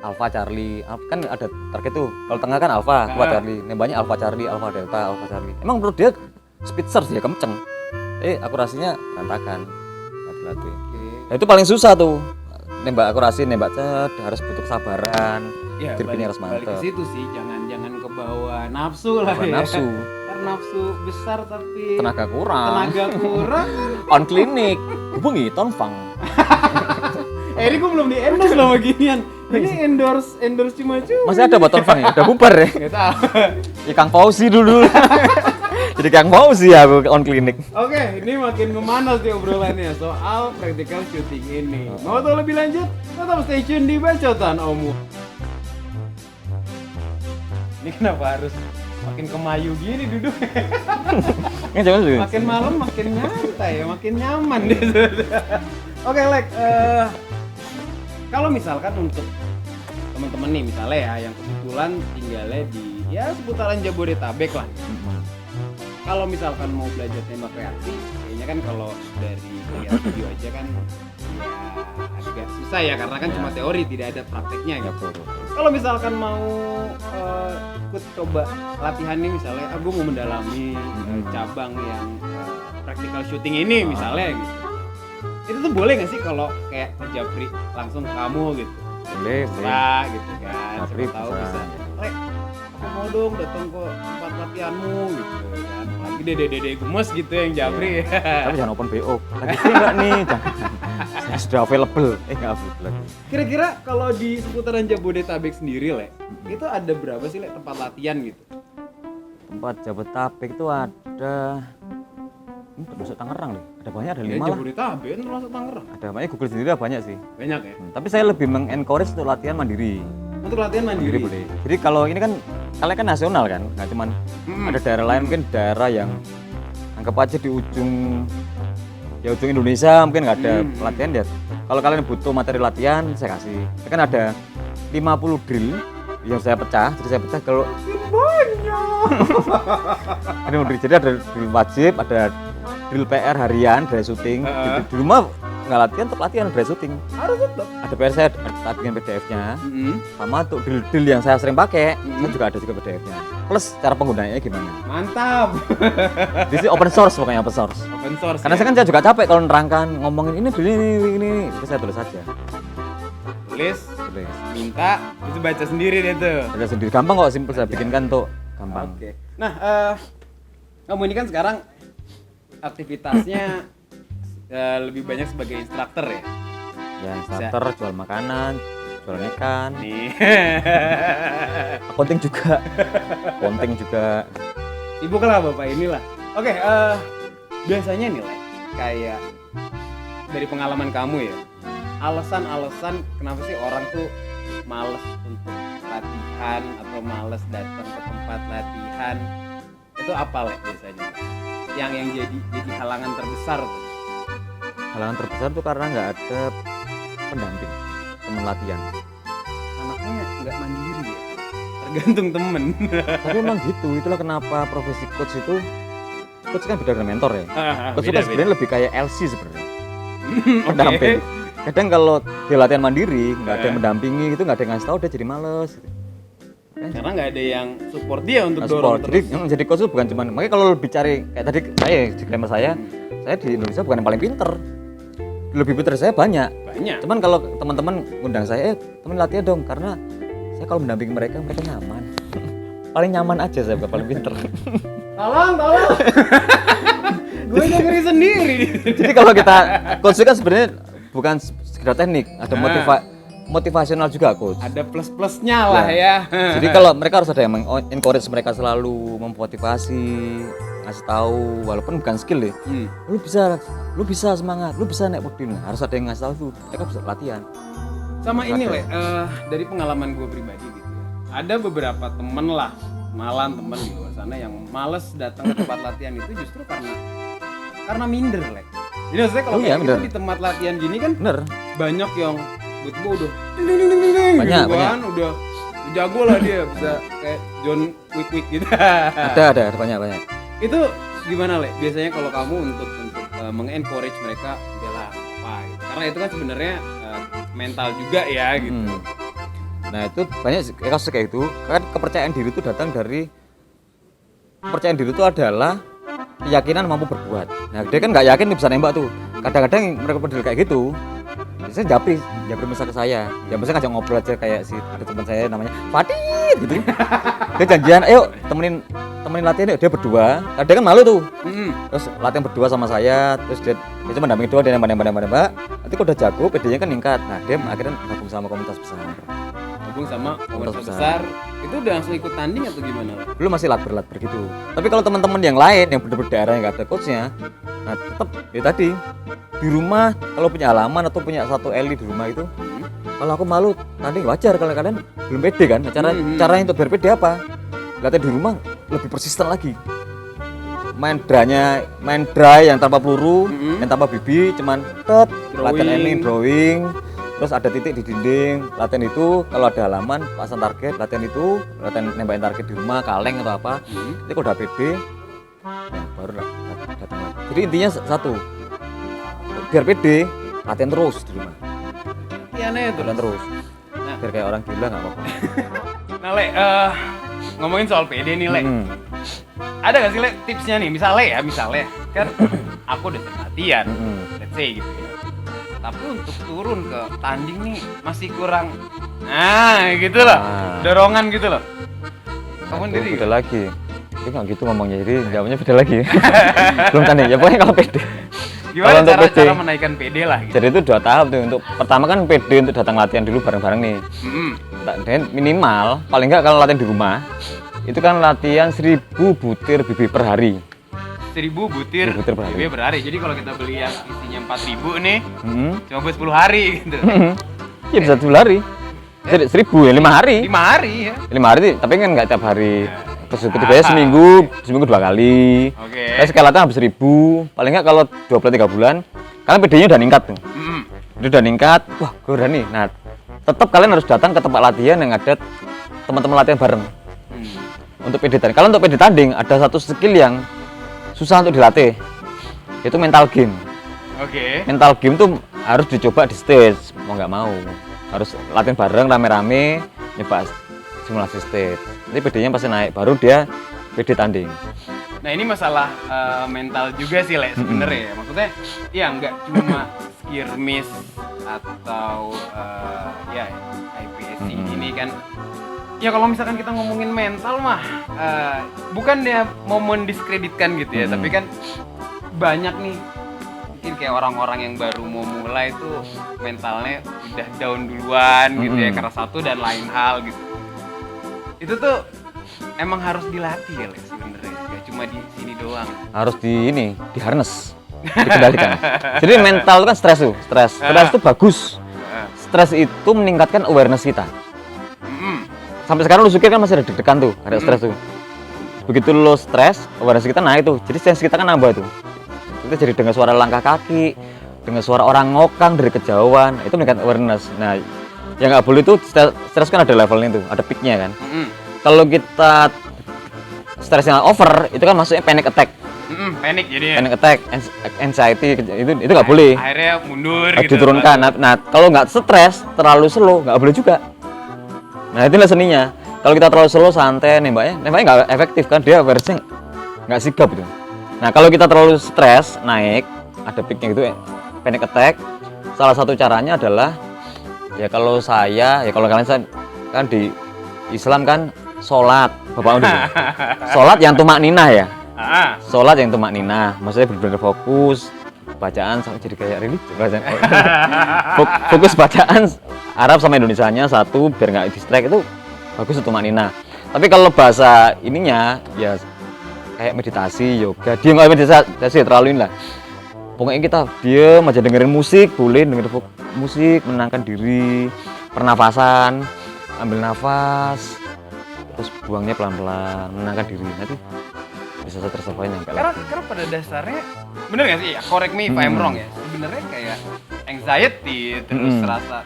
S2: Alpha Charlie, kan ada target tuh. Kalau tengah kan Alpha, kuat Charlie. Nembaknya Alpha Charlie, Alpha Delta, Alpha Charlie. Emang menurut dia speed surge ya kenceng. Akurasinya berantakan. Latih. Nah, itu paling susah tuh. Nembak akurasi, nembak harus butuh kesabaran.
S1: Ya,
S2: gripnya harus
S1: balik
S2: mantap.
S1: ke situ sih, jangan ke bawah nafsu lah ya.
S2: Nafsu.
S1: Karena nafsu besar tapi
S2: Tenaga kurang. On klinik. Hubungi Tonfang.
S1: Ini gue belum di endorse loh beginian. Ini endorse cuma-cuma.
S2: Masih ada buat Tonfang ya? Udah bubar ya?
S1: Gak tahu.
S2: Ya Kang Fauzi dulu. Jadi Kang Fauzi aku on klinik.
S1: Oke, ini makin memanas nih obrolannya soal practical shooting ini. Mau tahu lebih lanjut? Tetap stay tune di Bacotan Omu. Ini kenapa harus makin kemayu gini duduk? Makin malam makin nyantai ya, makin nyaman deh. Oke, Lek. Kalau misalkan untuk teman-teman nih misalnya ya yang kebetulan tinggalnya di ya seputaran Jabodetabek lah. Kalau misalkan mau belajar tembak reaksi, kayaknya kan kalau dari lihat video aja kan ya agak susah ya karena kan cuma teori, tidak ada prakteknya gitu. Kalau misalkan mau ikut coba latihan nih misalnya, aku mau mendalami cabang yang practical shooting ini misalnya gitu. Itu tuh boleh nggak sih kalau kayak Japri langsung ke kamu gitu?
S2: Boleh.
S1: Gitu kan.
S2: Japri
S1: Siapa tahu
S2: bisa.
S1: Lek, aku mau dong datang ke tempat latihanmu gitu kan. Lagi dede gemes gitu yang Japri.
S2: Tapi jangan open BO. Lagi free enggak nih? Jangan. Saya sudah available. Enggak available.
S1: Kira-kira kalau di seputaran Jabodetabek sendiri, Lek, itu ada berapa sih Lek tempat latihan gitu?
S2: Tempat Jabodetabek itu ada termasuk Tangerang deh. Ada banyak, ada 5 lah.
S1: Jabodetabek kan termasuk Tangerang.
S2: Ada banyak, Google sendiri ada banyak sih.
S1: Banyak ya?
S2: Tapi saya lebih mengencourage untuk latihan mandiri.
S1: Untuk latihan mandiri.
S2: Boleh. Jadi kalau ini kan kalian kan nasional kan, nggak cuman ada daerah lain, mungkin daerah yang anggap aja di ujung Indonesia mungkin nggak ada pelatihan ya. Kalau kalian butuh materi latihan saya kasih. Ya kan ada 50 drill yang saya pecah, jadi saya pecah kalau banyak. Jadi ada drill wajib, ada drill PR harian, dry shooting. Di rumah nggak latihan, tetap latihan dry shooting.
S1: Harus tetap.
S2: Ada PR saya, ada latihan PDF-nya. Sama untuk drill yang saya sering pakai, saya juga ada juga PDF-nya. Plus cara penggunaannya gimana?
S1: Mantap.
S2: Di sini open source pokoknya open source.
S1: Open source.
S2: Karena
S1: ya?
S2: saya kan juga capek kalau nerangkan ngomongin ini drill ini, itu saya tulis aja.
S1: Tulis,
S2: Tulis.
S1: minta, itu baca sendiri deh tuh.
S2: Ada sendiri gampang kok, simple saya bikinkan tuh gampang.
S1: Oke. Nah, kamu ini kan sekarang aktivitasnya lebih banyak sebagai instruktur ya?
S2: Ya instruktur, jual makanan, jual ikan,
S1: Nih.
S2: accounting juga, accounting juga.
S1: Sibuk lah bapak inilah. Oke, biasanya nih Lek, kayak dari pengalaman kamu ya, alasan-alasan kenapa sih orang tuh males untuk latihan atau males datang ke tempat latihan itu apa Lek biasanya? Yang jadi halangan terbesar tuh.
S2: Halangan terbesar tuh karena nggak ada pendamping, teman latihan.
S1: Anaknya nggak mandiri ya, tergantung temen.
S2: Tapi memang gitu, itulah kenapa profesi coach kan beda dengan mentor ya. Coach itu
S1: Beda.
S2: kan sebenarnya lebih kayak LC sebenarnya. Pendamping. Kadang kalau dia latihan mandiri, nggak ada yang mendampingi gitu, nggak ada yang ngasih tahu, dia jadi males. Gitu.
S1: Karena nggak ada yang support dia untuk
S2: Nah,
S1: dorong
S2: support. Jadi
S1: terus.
S2: yang jadi coach itu bukan cuma, makanya kalau lebih cari kayak tadi saya disclaimer saya di Indonesia bukan yang paling pinter. Lebih pinter saya banyak.
S1: Banyak.
S2: Cuman kalau teman-teman ngundang saya, teman latihan dong karena saya kalau mendampingi mereka nyaman. Paling nyaman aja saya bukan paling pinter.
S1: Tolong. Gue ngeri sendiri.
S2: Jadi kalau kita coach kan sebenarnya bukan sekedar teknik, ada motivasional juga coach.
S1: Ada plus-plusnya lah ya.
S2: Jadi kalau mereka harus ada yang encourage mereka selalu, memotivasi, ngasih tahu walaupun bukan skill deh. Lu bisa semangat, lu bisa naik podium. Harus ada yang ngasih tahu tuh, mereka bisa latihan.
S1: Sama ini Le, dari pengalaman gue pribadi gitu ya. Ada beberapa temen lah, malam temen di luar sana yang males datang ke tempat latihan itu justru karena minder Le. Jadi maksudnya kalau kayak gitu di tempat latihan gini kan
S2: Bener.
S1: banyak yang tiba-tiba udah
S2: Banyak.
S1: kan, udah jago lah dia, bisa kayak John Wick gitu.
S2: Ada banyak.
S1: Itu gimana Le? Biasanya kalau kamu untuk mengencourage mereka, udahlah apa gitu. Karena itu kan sebenarnya mental juga ya gitu.
S2: Nah itu banyak kasus kayak itu. Kan kepercayaan diri itu datang dari kepercayaan diri itu adalah keyakinan mampu berbuat. Nah dia kan nggak yakin bisa nembak tuh. Kadang-kadang mereka peduli kayak gitu. Biasanya japri misal ke saya. Ya biasanya ngajak ngobrol aja kayak si ada teman saya namanya Fatir gitu. Dia janjian, ayo temenin latihan yuk. Dia berdua. Nah, dia kan malu tuh. Terus latihan berdua sama saya. Terus dia cuma dampingi doang, dia nembak. Nanti kalau udah jago, PD-nya kan meningkat. Nah dia akhirnya gabung sama komunitas besar.
S1: Gabung sama komunitas besar. Itu udah langsung ikut tanding atau gimana?
S2: Belum, masih latber gitu. Tapi kalau teman-teman yang lain yang bener-bener daerah yang nggak ada coachnya, nah tetap ya tadi di rumah kalau punya halaman atau punya satu eli di rumah itu, kalau aku malu tanding wajar kalau kalian belum pede kan. Caranya untuk biar pede apa? Latihan di rumah lebih persisten lagi. Main dry yang tanpa peluru, yang tanpa bibi, cuman latihan aiming, drawing. Terus ada titik di dinding, latihan itu kalau ada halaman, pasang target, latihan itu, latihan nembakin target di rumah, kaleng atau apa. Jadi kalau udah pede, ya baru datang lagi. Jadi intinya satu, biar pede, latihan terus di rumah. Latihan terus. Nah, biar kayak orang gila nggak apa-apa.
S1: Nah Le, ngomongin soal pede nih Le, ada nggak sih Le tipsnya nih? Misalnya kan aku udah sering latihan, let's say gitu ya. Tapi untuk turun ke tanding nih masih kurang, gitu loh, dorongan gitu loh. Kamu sendiri
S2: beda lagi. Itu nggak gitu ngomongnya, jadi jawabnya beda lagi. Belum tanding, ya pokoknya kalau pede.
S1: Gimana cara menaikkan PD lah gitu?
S2: Jadi itu 2 tahap tuh. Untuk pertama kan PD untuk datang latihan dulu bareng-bareng nih. Dan minimal, paling nggak kalau latihan di rumah, itu kan latihan 1000 butir bibi per hari.
S1: 1000 butir bibi per hari. Jadi kalau kita beli yang isinya 4000 nih, cuma buat 10 hari gitu.
S2: Iya bisa 10 hari. Jadi 1000 ya 5 hari.
S1: 5 hari ya.
S2: 5 hari tapi kan nggak tiap hari. Terus ketiganya seminggu 2 kali.
S1: Oke.
S2: Sekali latihan habis 1000. Paling nggak kalau 2-3 bulan, kalian PD-nya udah ningkat tuh. Udah ningkat, wah gue udah nih. Nah, tetap kalian harus datang ke tempat latihan yang ada teman-teman latihan bareng. Untuk PD tanding. Kalau untuk PD tanding ada satu skill yang susah untuk dilatih, itu mental game.
S1: Oke.
S2: Mental game tuh harus dicoba di stage, mau nggak mau. Harus latihan bareng rame-rame, nyoba simulasi stage. Nanti PD-nya pasti naik, baru dia PD tanding.
S1: Nah ini masalah mental juga sih Le sebenarnya. Maksudnya ya nggak cuma skirmish atau ya IPSC ini kan. Ya kalau misalkan kita ngomongin mental mah bukan dia mau mendiskreditkan gitu ya, tapi kan banyak nih mungkin kayak orang-orang yang baru mau mulai tuh mentalnya udah down duluan gitu ya karena satu dan lain hal gitu. Itu tuh emang harus dilatih ya Le sebenarnya, gak cuma di sini doang.
S2: Harus di harness, dikendalikan. Jadi mental itu kan stres itu bagus. Stres itu meningkatkan awareness kita. Sampai sekarang lu sukir kan masih ada deg-degan tuh, ada stres tuh. Begitu lo stres, awareness kita naik tuh. Jadi sense kita kan nambah tuh. Kita jadi dengar suara langkah kaki, dengar suara orang ngokang dari kejauhan, itu meningkatkan awareness. Nah, yang nggak boleh tuh stres kan ada levelnya tuh, ada peaknya kan. Kalau kita stresnya over, itu kan masuknya panic attack.
S1: Panic jadinya.
S2: Panic attack, anxiety, itu nggak boleh.
S1: Akhirnya mundur
S2: gitu.
S1: Diturunkan.
S2: Nah, kalau nggak stres, terlalu slow, nggak boleh juga. Nah, itulah seninya. Kalau kita terlalu slow, santai, nembaknya nggak efektif kan, dia awareness-nya nggak sigap gitu. Nah, kalau kita terlalu stres, naik, ada peaknya gitu, panic attack, salah satu caranya adalah, ya kalau kalian kan di Islam kan, sholat, Bapak udah. Sholat yang tumak ninah ya. Sholat yang tumak ninah, maksudnya benar-benar fokus, bacaan sama jadi kayak religi. Fokus bacaan Arab sama Indonesianya satu, biar nggak distract, itu bagus untuk tumak ninah. Tapi kalau bahasa ininya, ya kayak meditasi, yoga, dia nggak meditasi terlalu inilah. Pokoknya kita diam aja dengerin musik, boleh dengerin musik, menenangkan diri, pernafasan, ambil nafas, terus buangnya pelan-pelan, menenangkan diri, nanti bisa tercapai nyampe
S1: karena pada dasarnya, bener nggak sih? Ya, correct me if I'm wrong ya. Sebenarnya kayak anxiety, terus rasa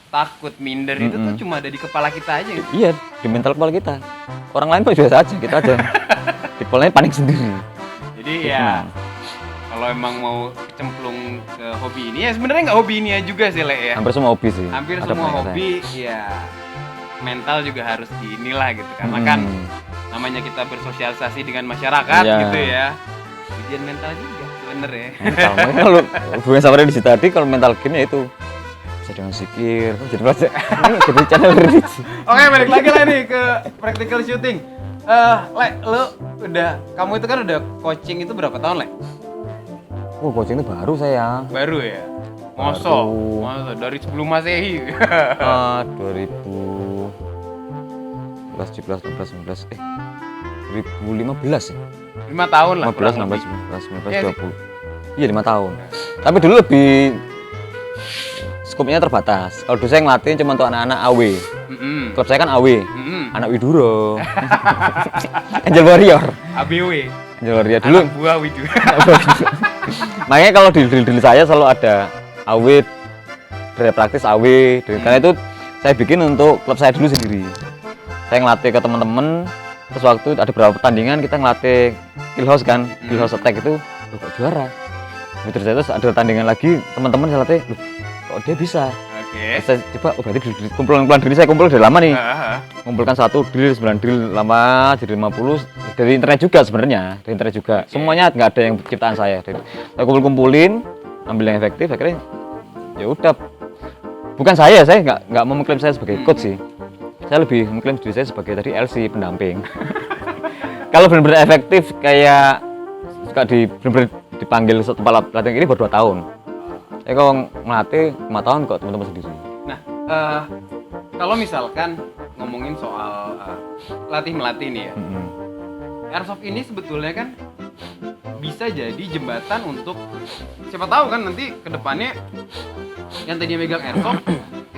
S1: takut, minder itu tuh cuma ada di kepala kita aja.
S2: Iya, di mental kepala kita. Orang lain pun biasa aja, kita aja. Di kepalanya panik sendiri.
S1: Jadi ya, kalau emang mau cemplung ke hobi ini, ya sebenarnya nggak hobi ini juga sih Le ya.
S2: Hampir semua hobi sih.
S1: Hampir
S2: ada
S1: semua hobi, ya mental juga harus inilah gitu karena kan namanya kita bersosialisasi dengan masyarakat gitu ya. Ujian mental juga bener ya.
S2: Mental, makanya kalau hubungan sama religi tadi kalau mental game itu bisa dengan zikir, jadi belajar ini jadi channel religi.
S1: Oke, balik lagi lah nih ke practical shooting. Kamu itu kan udah coaching itu berapa tahun, Le?
S2: Oh, coaching itu baru saya.
S1: Baru ya? Masa dari sebelum Masehi.
S2: 2011, 17, 18, 19, 2015 ya?
S1: 5 tahun lah.
S2: 15, 16, 17, 18, 19, 20. Iya 5 tahun. Tapi dulu lebih skupnya terbatas. Kalau dulu saya ngelatih cuma untuk anak-anak AW. Klub saya kan AW. Anak Widuro. Angel Warrior.
S1: ABW.
S2: Angel Warrior dulu.
S1: Anak buah Widuro.
S2: Makanya kalau di drill saya selalu ada AW, drill praktis AW. Karena itu saya bikin untuk klub saya dulu sendiri. Saya ngelatih ke teman-teman. Terus waktu ada beberapa pertandingan kita ngelatih kill house kan, kill house attack itu kok juara. Terus ada pertandingan lagi teman-teman saya latih, kok dia bisa.
S1: Oke.
S2: Saya coba, berarti kumpulan diri saya kumpul udah lama nih. Kumpulkan 1 drill, 9 drill lama, jadi 50 dari internet juga sebenarnya, dari internet juga. Semuanya nggak ada yang ciptaan saya. Saya kumpulin, ambil yang efektif, akhirnya ya udah. Bukan saya nggak mau mengklaim saya sebagai coach sih. Saya lebih mengklaim diri saya sebagai tadi LC pendamping. Kalau benar-benar efektif kayak suka benar-benar dipanggil tempat latihan ini baru 2 tahun. Saya kalau ngelatih 5 tahun kok teman-teman sendiri.
S1: Nah, kalau misalkan ngomongin soal latih-melatih nih ya. Airsoft ini sebetulnya kan bisa jadi jembatan untuk siapa tahu kan nanti ke depannya yang tadinya megang airsoft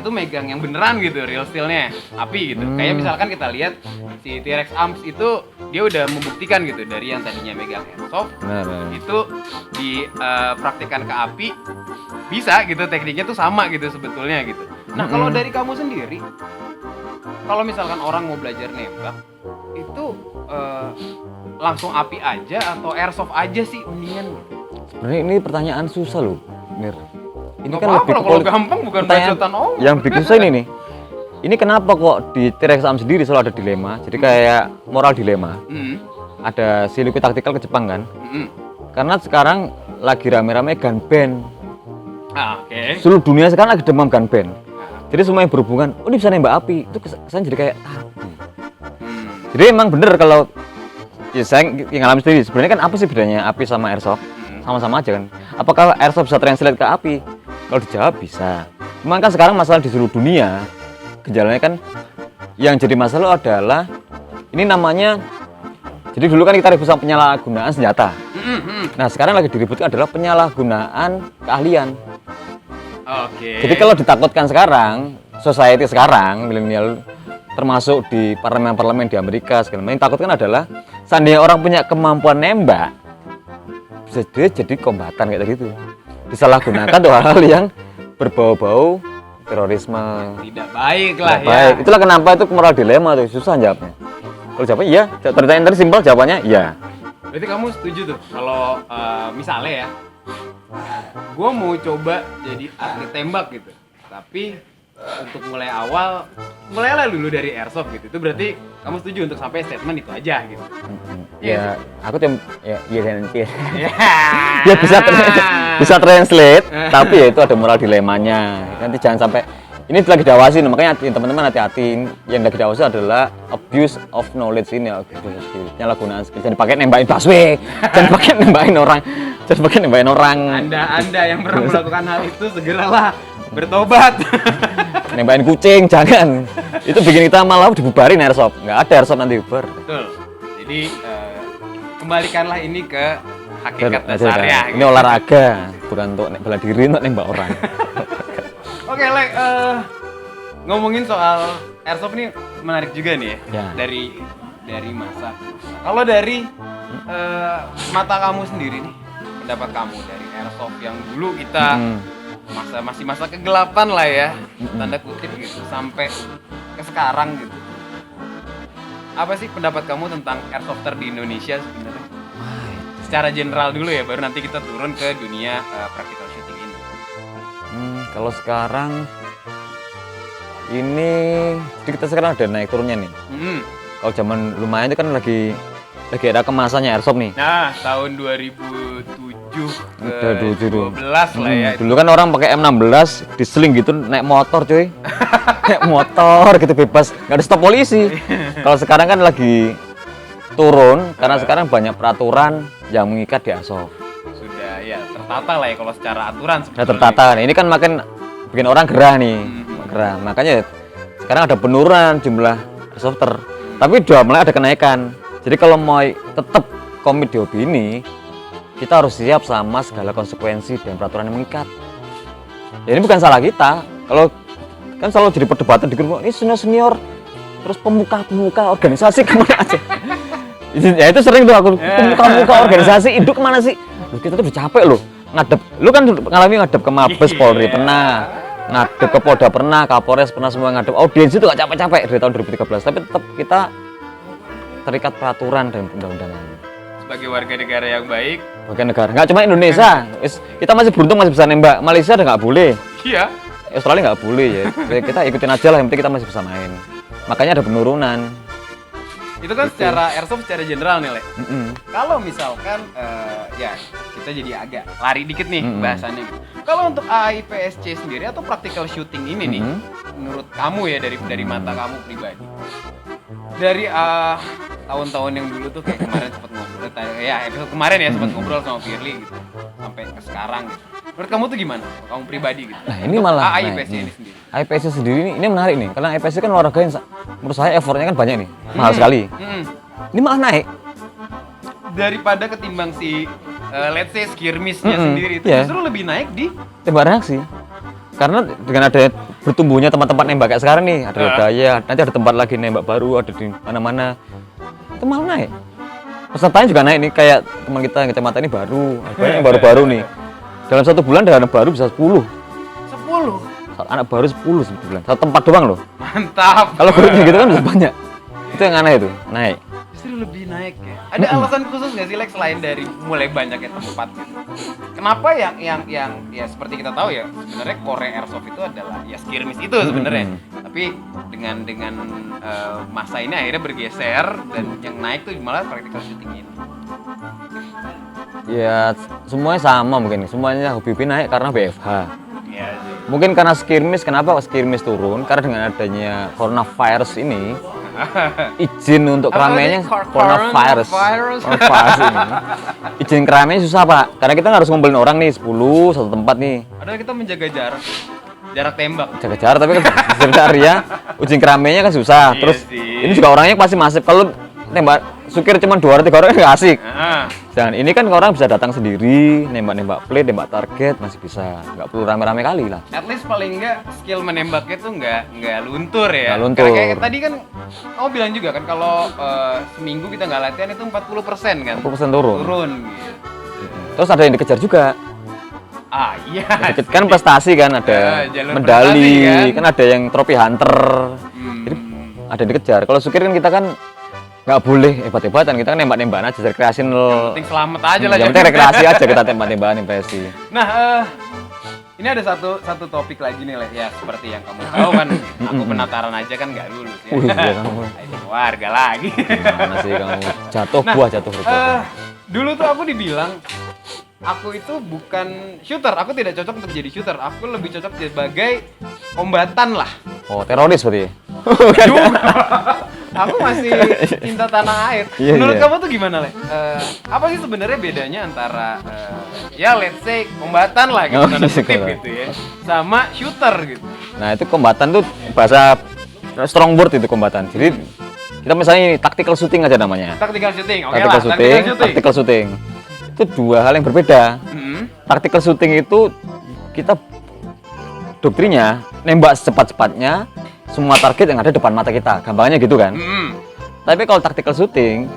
S1: itu megang yang beneran gitu, real steel-nya, api gitu. Kayak misalkan kita lihat si T-Rex Arms itu dia udah membuktikan gitu dari yang tadinya megang airsoft itu dipraktikkan ke api bisa gitu, tekniknya tuh sama gitu sebetulnya gitu. Nah kalau dari kamu sendiri, kalau misalkan orang mau belajar nembak itu langsung api aja atau airsoft aja sih mendingan?
S2: Sebenarnya ini pertanyaan susah loh, Mir. Ini
S1: Gak
S2: kan
S1: apa-apa
S2: lebih
S1: kalau gampang, bukan bacotan om.
S2: Yang bikin susah ini nih. Ini kenapa kok di T-Rex Arms sendiri selalu ada dilema? Jadi kayak moral dilema. Ada sirkuit taktikal ke Jepang kan? Karena sekarang lagi rame-rame gun ban.
S1: Oke.
S2: Seluruh dunia sekarang lagi demam gun ban. Jadi semua yang berhubungan, oh ini bisa nembak api. Itu kesan jadi kayak tabu. Jadi emang bener kalau ya saya yang ngalamin sendiri. Sebenarnya kan apa sih bedanya api sama airsoft? Sama-sama aja kan. Apakah airsoft bisa translate ke api? Kalau dijawab bisa. Cuman kan sekarang masalah di seluruh dunia, gejalanya kan yang jadi masalah adalah ini namanya. Jadi dulu kan kita ribut sama penyalahgunaan senjata. Nah sekarang lagi diributkan adalah penyalahgunaan keahlian.
S1: Oke.
S2: Jadi kalau ditakutkan sekarang, society sekarang milenial termasuk di parlemen-parlemen di Amerika segala macam, yang takutkan adalah seandainya orang punya kemampuan nembak bisa jadi kombatan kayak gitu. Disalahgunakan untuk hal-hal yang berbau-bau terorisme. Tidak
S1: baik lah ya.
S2: Baik. Itulah kenapa itu moral dilema tuh, susah jawabnya. Kalau jawabnya iya, pertanyaan tadi simpel jawabannya iya.
S1: Berarti kamu setuju tuh kalau misalnya ya, gue mau coba jadi atlet tembak gitu, tapi untuk mulailah dulu dari airsoft gitu. Itu berarti kamu setuju untuk sampai statement itu aja gitu.
S2: Ya, aku tuh ya nanti. Ya bisa translate, tapi ya itu ada moral dilemanya. Nanti jangan sampai ini lagi diawasin, makanya teman-teman hati-hati. Yang lagi diawasin adalah abuse of knowledge ini, penyalahgunaan skill. Jangan dipakai nembakin busway, jangan pakai nembakin orang.
S1: Anda yang pernah melakukan hal itu segeralah bertobat.
S2: Nembakin kucing jangan. Itu bikin kita malah dibubarin airsoft. Nggak ada airsoft nanti bubar.
S1: Betul. Jadi kembalikanlah ini ke hakikat dasarnya.
S2: Ini olahraga, bukan untuk bela diri, untuk nembak orang.
S1: Oke, Lek, ngomongin soal airsoft ini menarik juga nih ya. Dari masa. Kalau dari mata kamu sendiri nih, pendapat kamu dari airsoft yang dulu kita masih masa kegelapan lah ya, tanda kutip gitu, sampai ke sekarang gitu. Apa sih pendapat kamu tentang airsofter di Indonesia sebenarnya? Secara general dulu ya, baru nanti kita turun ke dunia practical shooting ini.
S2: Kalau sekarang Ini jadi kita sekarang ada naik turunnya nih. Kalau zaman lumayan itu kan lagi ada kemasannya airsoft nih.
S1: Nah, tahun 2007
S2: Udah
S1: ke 12 lah ya.
S2: Dulu kan orang pakai M16 diseling gitu naik motor cuy. Naik motor gitu bebas, nggak ada stop polisi. Kalau sekarang kan lagi turun karena sekarang banyak peraturan yang mengikat di airsoft.
S1: Sudah ya tertata lah ya kalau secara aturan
S2: Sudah tertata. Nah, ini kan makin bikin orang gerah nih. Gerah. Makanya sekarang ada penurunan jumlah airsofter. Tapi udah mulai ada kenaikan. Jadi kalau mau tetap komit di hobi ini, kita harus siap sama segala konsekuensi dan peraturan yang mengikat. Ya, ini bukan salah kita. Kalau kan selalu jadi perdebatan di grup, ini senior, terus pemuka organisasi kemana aja? Ya itu sering tuh aku, pemuka organisasi itu kemana sih? Loh, kita tuh udah capek loh, ngadep. Lu kan ngalami ngadep ke Mabes Polri pernah, ngadep ke Polda pernah, Kapolres pernah, semua ngadep. Audiens itu gak capek-capek dari tahun 2013, tapi tetap kita terikat peraturan dan undang-undangan.
S1: Sebagai warga negara yang baik.
S2: Warga negara, nggak cuma Indonesia. Kita masih beruntung masih bisa nembak. Malaysia udah nggak boleh.
S1: Iya.
S2: Australia nggak boleh ya. Kita ikutin aja lah, yang penting kita masih bisa main. Makanya ada penurunan.
S1: Itu kan secara airsoft secara general nih, Le. Kalau misalkan ya kita jadi agak lari dikit nih bahasannya gitu. Kalau untuk AIPSC sendiri atau practical shooting ini nih, menurut kamu ya dari mata kamu pribadi, dari tahun-tahun yang dulu tuh kayak kemarin sempat ngobrol, ya episode kemarin ya sempat ngobrol sama Firly gitu, sampai ke sekarang gitu. Menurut kamu tuh gimana? Kamu pribadi gitu.
S2: Nah, ini malah
S1: AIPSC ini sendiri.
S2: AIPSC sendiri ini menarik nih, karena AIPSC kan olahraga yang menurut saya effortnya kan banyak nih, mahal sekali. Ini malah naik
S1: daripada ketimbang si let's say skirmish-nya sendiri itu justru lebih naik di
S2: tembak reaksi. Karena dengan ada bertumbuhnya tempat-tempat nembak kayak sekarang nih, ada Lodaya, nanti ada tempat lagi nembak baru, ada di mana-mana, itu malah naik. Pesertanya juga naik nih, kayak teman kita yang kecamatan ini baru, banyak yang baru-baru nih. Dalam 1 bulan ada anak baru bisa 10.
S1: 10?
S2: Anak baru 10 1 bulan, 1 tempat doang loh.
S1: Mantap.
S2: Kalau grupnya gitu kan bisa banyak. Itu yang aneh itu, naik.
S1: Justru lebih naik ya. Ada alasan khusus nggak sih, Lex, selain dari mulai banyaknya tempat gitu? Kenapa yang ya seperti kita tahu ya, sebenarnya core airsoft itu adalah ya skirmish itu sebenarnya. Tapi dengan masa ini akhirnya bergeser dan yang naik tuh malah practical shooting ini.
S2: Ya semuanya sama mungkin, semuanya hobi naik karena BFH.
S1: Iya sih.
S2: Mungkin karena skirmish, kenapa skirmish turun? Karena dengan adanya coronavirus ini, izin untuk keramaiannya coronavirus ini, izin keramaiannya susah Pak, karena kita harus ngumpulin orang nih 10 satu tempat nih.
S1: Padahal kita menjaga jarak tembak.
S2: Jaga jarak, tapi kan sebentar ya, izin keramaiannya kan susah.
S1: Iya
S2: Terus
S1: sih.
S2: ini juga orangnya pasti masif. Kalau tembak sukir cuma 2 orang 3 orang nggak asik. Jangan, ini kan orang bisa datang sendiri, nembak plate, nembak target masih bisa, nggak perlu rame-rame kali lah.
S1: At least paling enggak skill menembaknya tuh nggak luntur ya.
S2: Nggak luntur.
S1: Kayak tadi kan kamu bilang juga kan kalau seminggu kita nggak latihan itu 40% kan.
S2: 40% turun.
S1: Gitu.
S2: Terus ada yang dikejar juga.
S1: Ah iya.
S2: Kan prestasi kan, ada
S1: jalur
S2: medali,
S1: prestasi
S2: kan ada yang trofi hunter. Jadi ada yang dikejar. Kalau sukir kan kita kan nggak boleh hebat-hebatan, kita kan nembak-nembakan aja, rekreasi
S1: Yang penting selamat aja lah.
S2: yang penting rekreasi aja, kita tembak-tembakan impresi.
S1: Nah, ini ada satu topik lagi nih, Le. Ya, seperti yang kamu tahu kan, aku penataran aja kan nggak lulus ya.
S2: Iya kamu.
S1: Ayo, warga lagi.
S2: Gimana sih kamu? Jatuh jatuh.
S1: Dulu tuh aku dibilang aku itu bukan shooter, aku tidak cocok untuk jadi shooter. Aku lebih cocok sebagai kombatan lah.
S2: Oh, teroris berarti.
S1: Juga. Aku masih cinta tanah air. Menurut kamu tuh gimana, Le? Apa sih sebenarnya bedanya antara ya let's say kombatan lah gitu, tanda kutip gitu ya, sama shooter gitu?
S2: Nah, itu kombatan tuh bahasa strongboard itu kombatan. Jadi kita misalnya tactical shooting aja namanya.
S1: Tactical shooting, oke
S2: Tactical
S1: lah.
S2: shooting, tactical shooting. Itu 2 hal yang berbeda. Tactical shooting itu kita doktrinnya nembak secepat-cepatnya semua target yang ada depan mata kita, gampangnya gitu kan. Tapi kalau tactical shooting,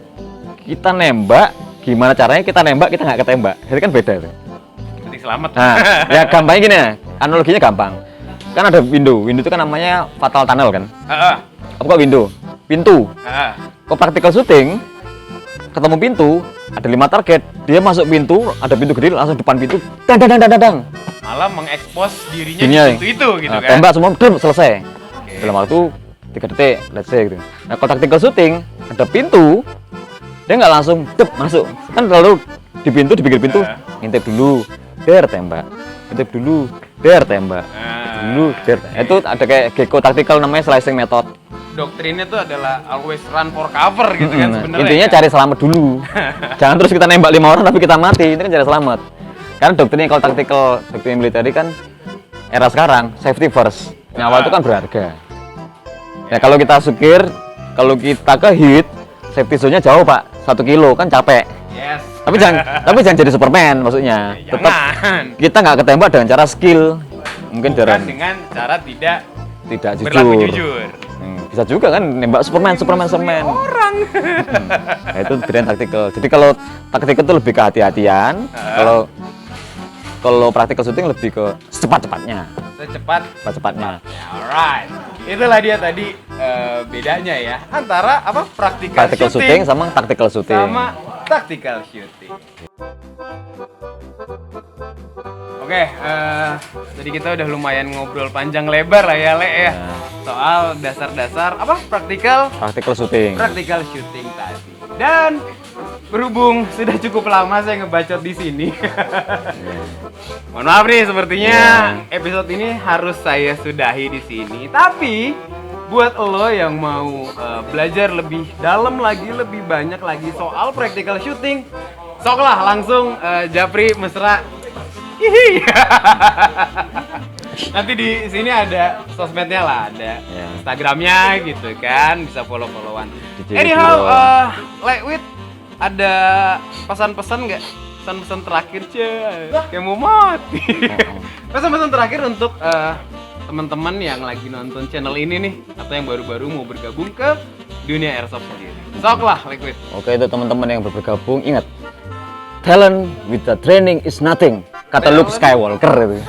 S2: kita nembak, gimana caranya kita nembak kita nggak ketembak, itu kan beda tuh.
S1: Penting selamat.
S2: Nah, ya gampangnya gini ya, analoginya gampang. Kan ada window itu kan namanya fatal tunnel kan. Apa window? Pintu. Kalau tactical shooting, ketemu pintu, ada 5 target, dia masuk pintu, ada pintu gede, langsung depan pintu, dang.
S1: Malah mengekspos dirinya di pintu itu gitu kan.
S2: Tembak semua, selesai. dalam waktu 3 detik, let's say gitu. Nah kalau tactical shooting ada pintu, dia nggak langsung masuk, kan lalu di pintu, di pinggir pintu ngintip dulu, tembak, ngintip dulu, tembak, dulu, itu ada kayak Gecko tactical namanya slicing method.
S1: Doktrinnya tuh adalah always run for cover gitu kan sebenarnya.
S2: Intinya cari selamat dulu. Jangan terus kita nembak 5 orang tapi kita mati, ini kan cari selamat. Karena doktrinnya kalau tactical, doktrin militer kan era sekarang safety first, nyawa itu kan berharga. Ya kalau kita sukir, kalau kita ke hit, safety zone-nya jauh pak, 1 kilo kan capek.
S1: Yes.
S2: Tapi jangan jadi Superman maksudnya. Tetap kita nggak ketembak dengan cara skill, mungkin
S1: dengan cara tidak
S2: berlaku
S1: jujur.
S2: Bisa juga kan nembak Superman.
S1: Orang.
S2: Nah, itu brand tactical. Jadi kalau tactical itu lebih ke hati-hatian, kalau practical shooting lebih ke secepat-cepatnya. Secepat-cepatnya.
S1: Alright. Itulah dia tadi bedanya ya antara apa
S2: practical shooting sama tactical shooting.
S1: Oke, tadi kita udah lumayan ngobrol panjang lebar lah ya, Le ya. Soal dasar-dasar apa practical shooting tadi. Dan berhubung sudah cukup lama saya ngebacot di sini. Mohon maaf nih, sepertinya episode ini harus saya sudahi di sini. Tapi buat lo yang mau belajar lebih dalam lagi, lebih banyak lagi soal practical shooting, soklah langsung Japri mesra. Nanti di sini ada sosmednya lah, ada Instagramnya gitu kan, bisa follow-followan. Anyhow, Lewit ada pesan-pesan nggak? Pesan-pesan terakhir kayak mau mati. Pesan-pesan terakhir untuk teman-teman yang lagi nonton channel ini nih, atau yang baru-baru mau bergabung ke dunia airsoft sendiri. Sok lah, Liquid.
S2: Oke, itu teman-teman yang bergabung, ingat, talent with the training is nothing. Kata Luke Skywalker itu.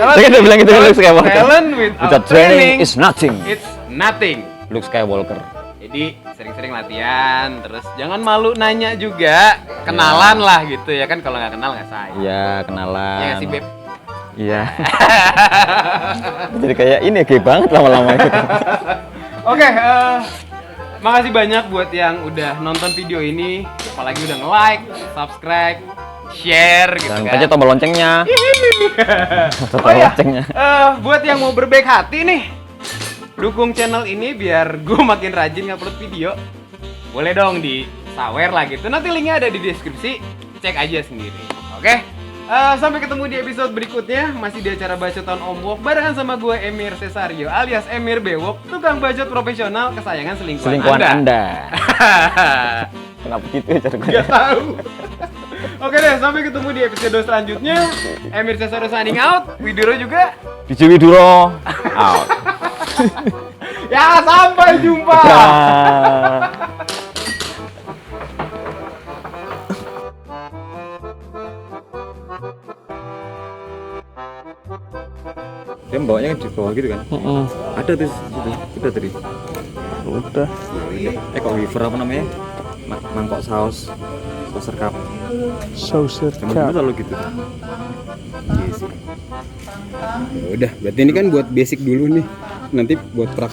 S2: Saya udah bilang gitu kan Luke Skywalker.
S1: Talent with
S2: the training is nothing.
S1: It's nothing.
S2: Luke Skywalker.
S1: Jadi sering-sering latihan, terus jangan malu nanya juga, kenalan lah gitu ya kan, kalau nggak kenal nggak sayang.
S2: Iya, kenalan.
S1: Iya sih Beb.
S2: Iya. Jadi kayak ini gay banget lama-lama gitu.
S1: Oke, makasih banyak buat yang udah nonton video ini, apalagi udah nge-like, subscribe, share gitu
S2: Dan
S1: kan.
S2: pencet tombol loncengnya.
S1: Oh ya, buat yang mau berbaik hati nih, dukung channel ini biar gue makin rajin ngupload video. Boleh dong di sawer lah gitu. Nanti linknya ada di deskripsi, cek aja sendiri. Oke? Sampai ketemu di episode berikutnya. Masih di acara Bacotan Om Wok barengan sama gue Emir Cesario alias Emir Bewok, tukang bacot profesional kesayangan selingkuhan
S2: Anda. Kenapa gitu ya cara gue?
S1: Gak tahu. Oke deh, sampai ketemu di episode selanjutnya. Emir Cesario signing out. Widuro juga.
S2: DJ Widuro out.
S1: Ya, sampai jumpa.
S2: Dia bawanya di bawah gitu kan? Ada tuh, udah tadi. Udah. Kok wafer apa namanya? Mangkok saus cup.
S3: Saucer
S2: Cup. Lalu gitu.
S1: Iya sih. Ya udah, berarti ini kan buat basic dulu nih. Nanti buat praktek.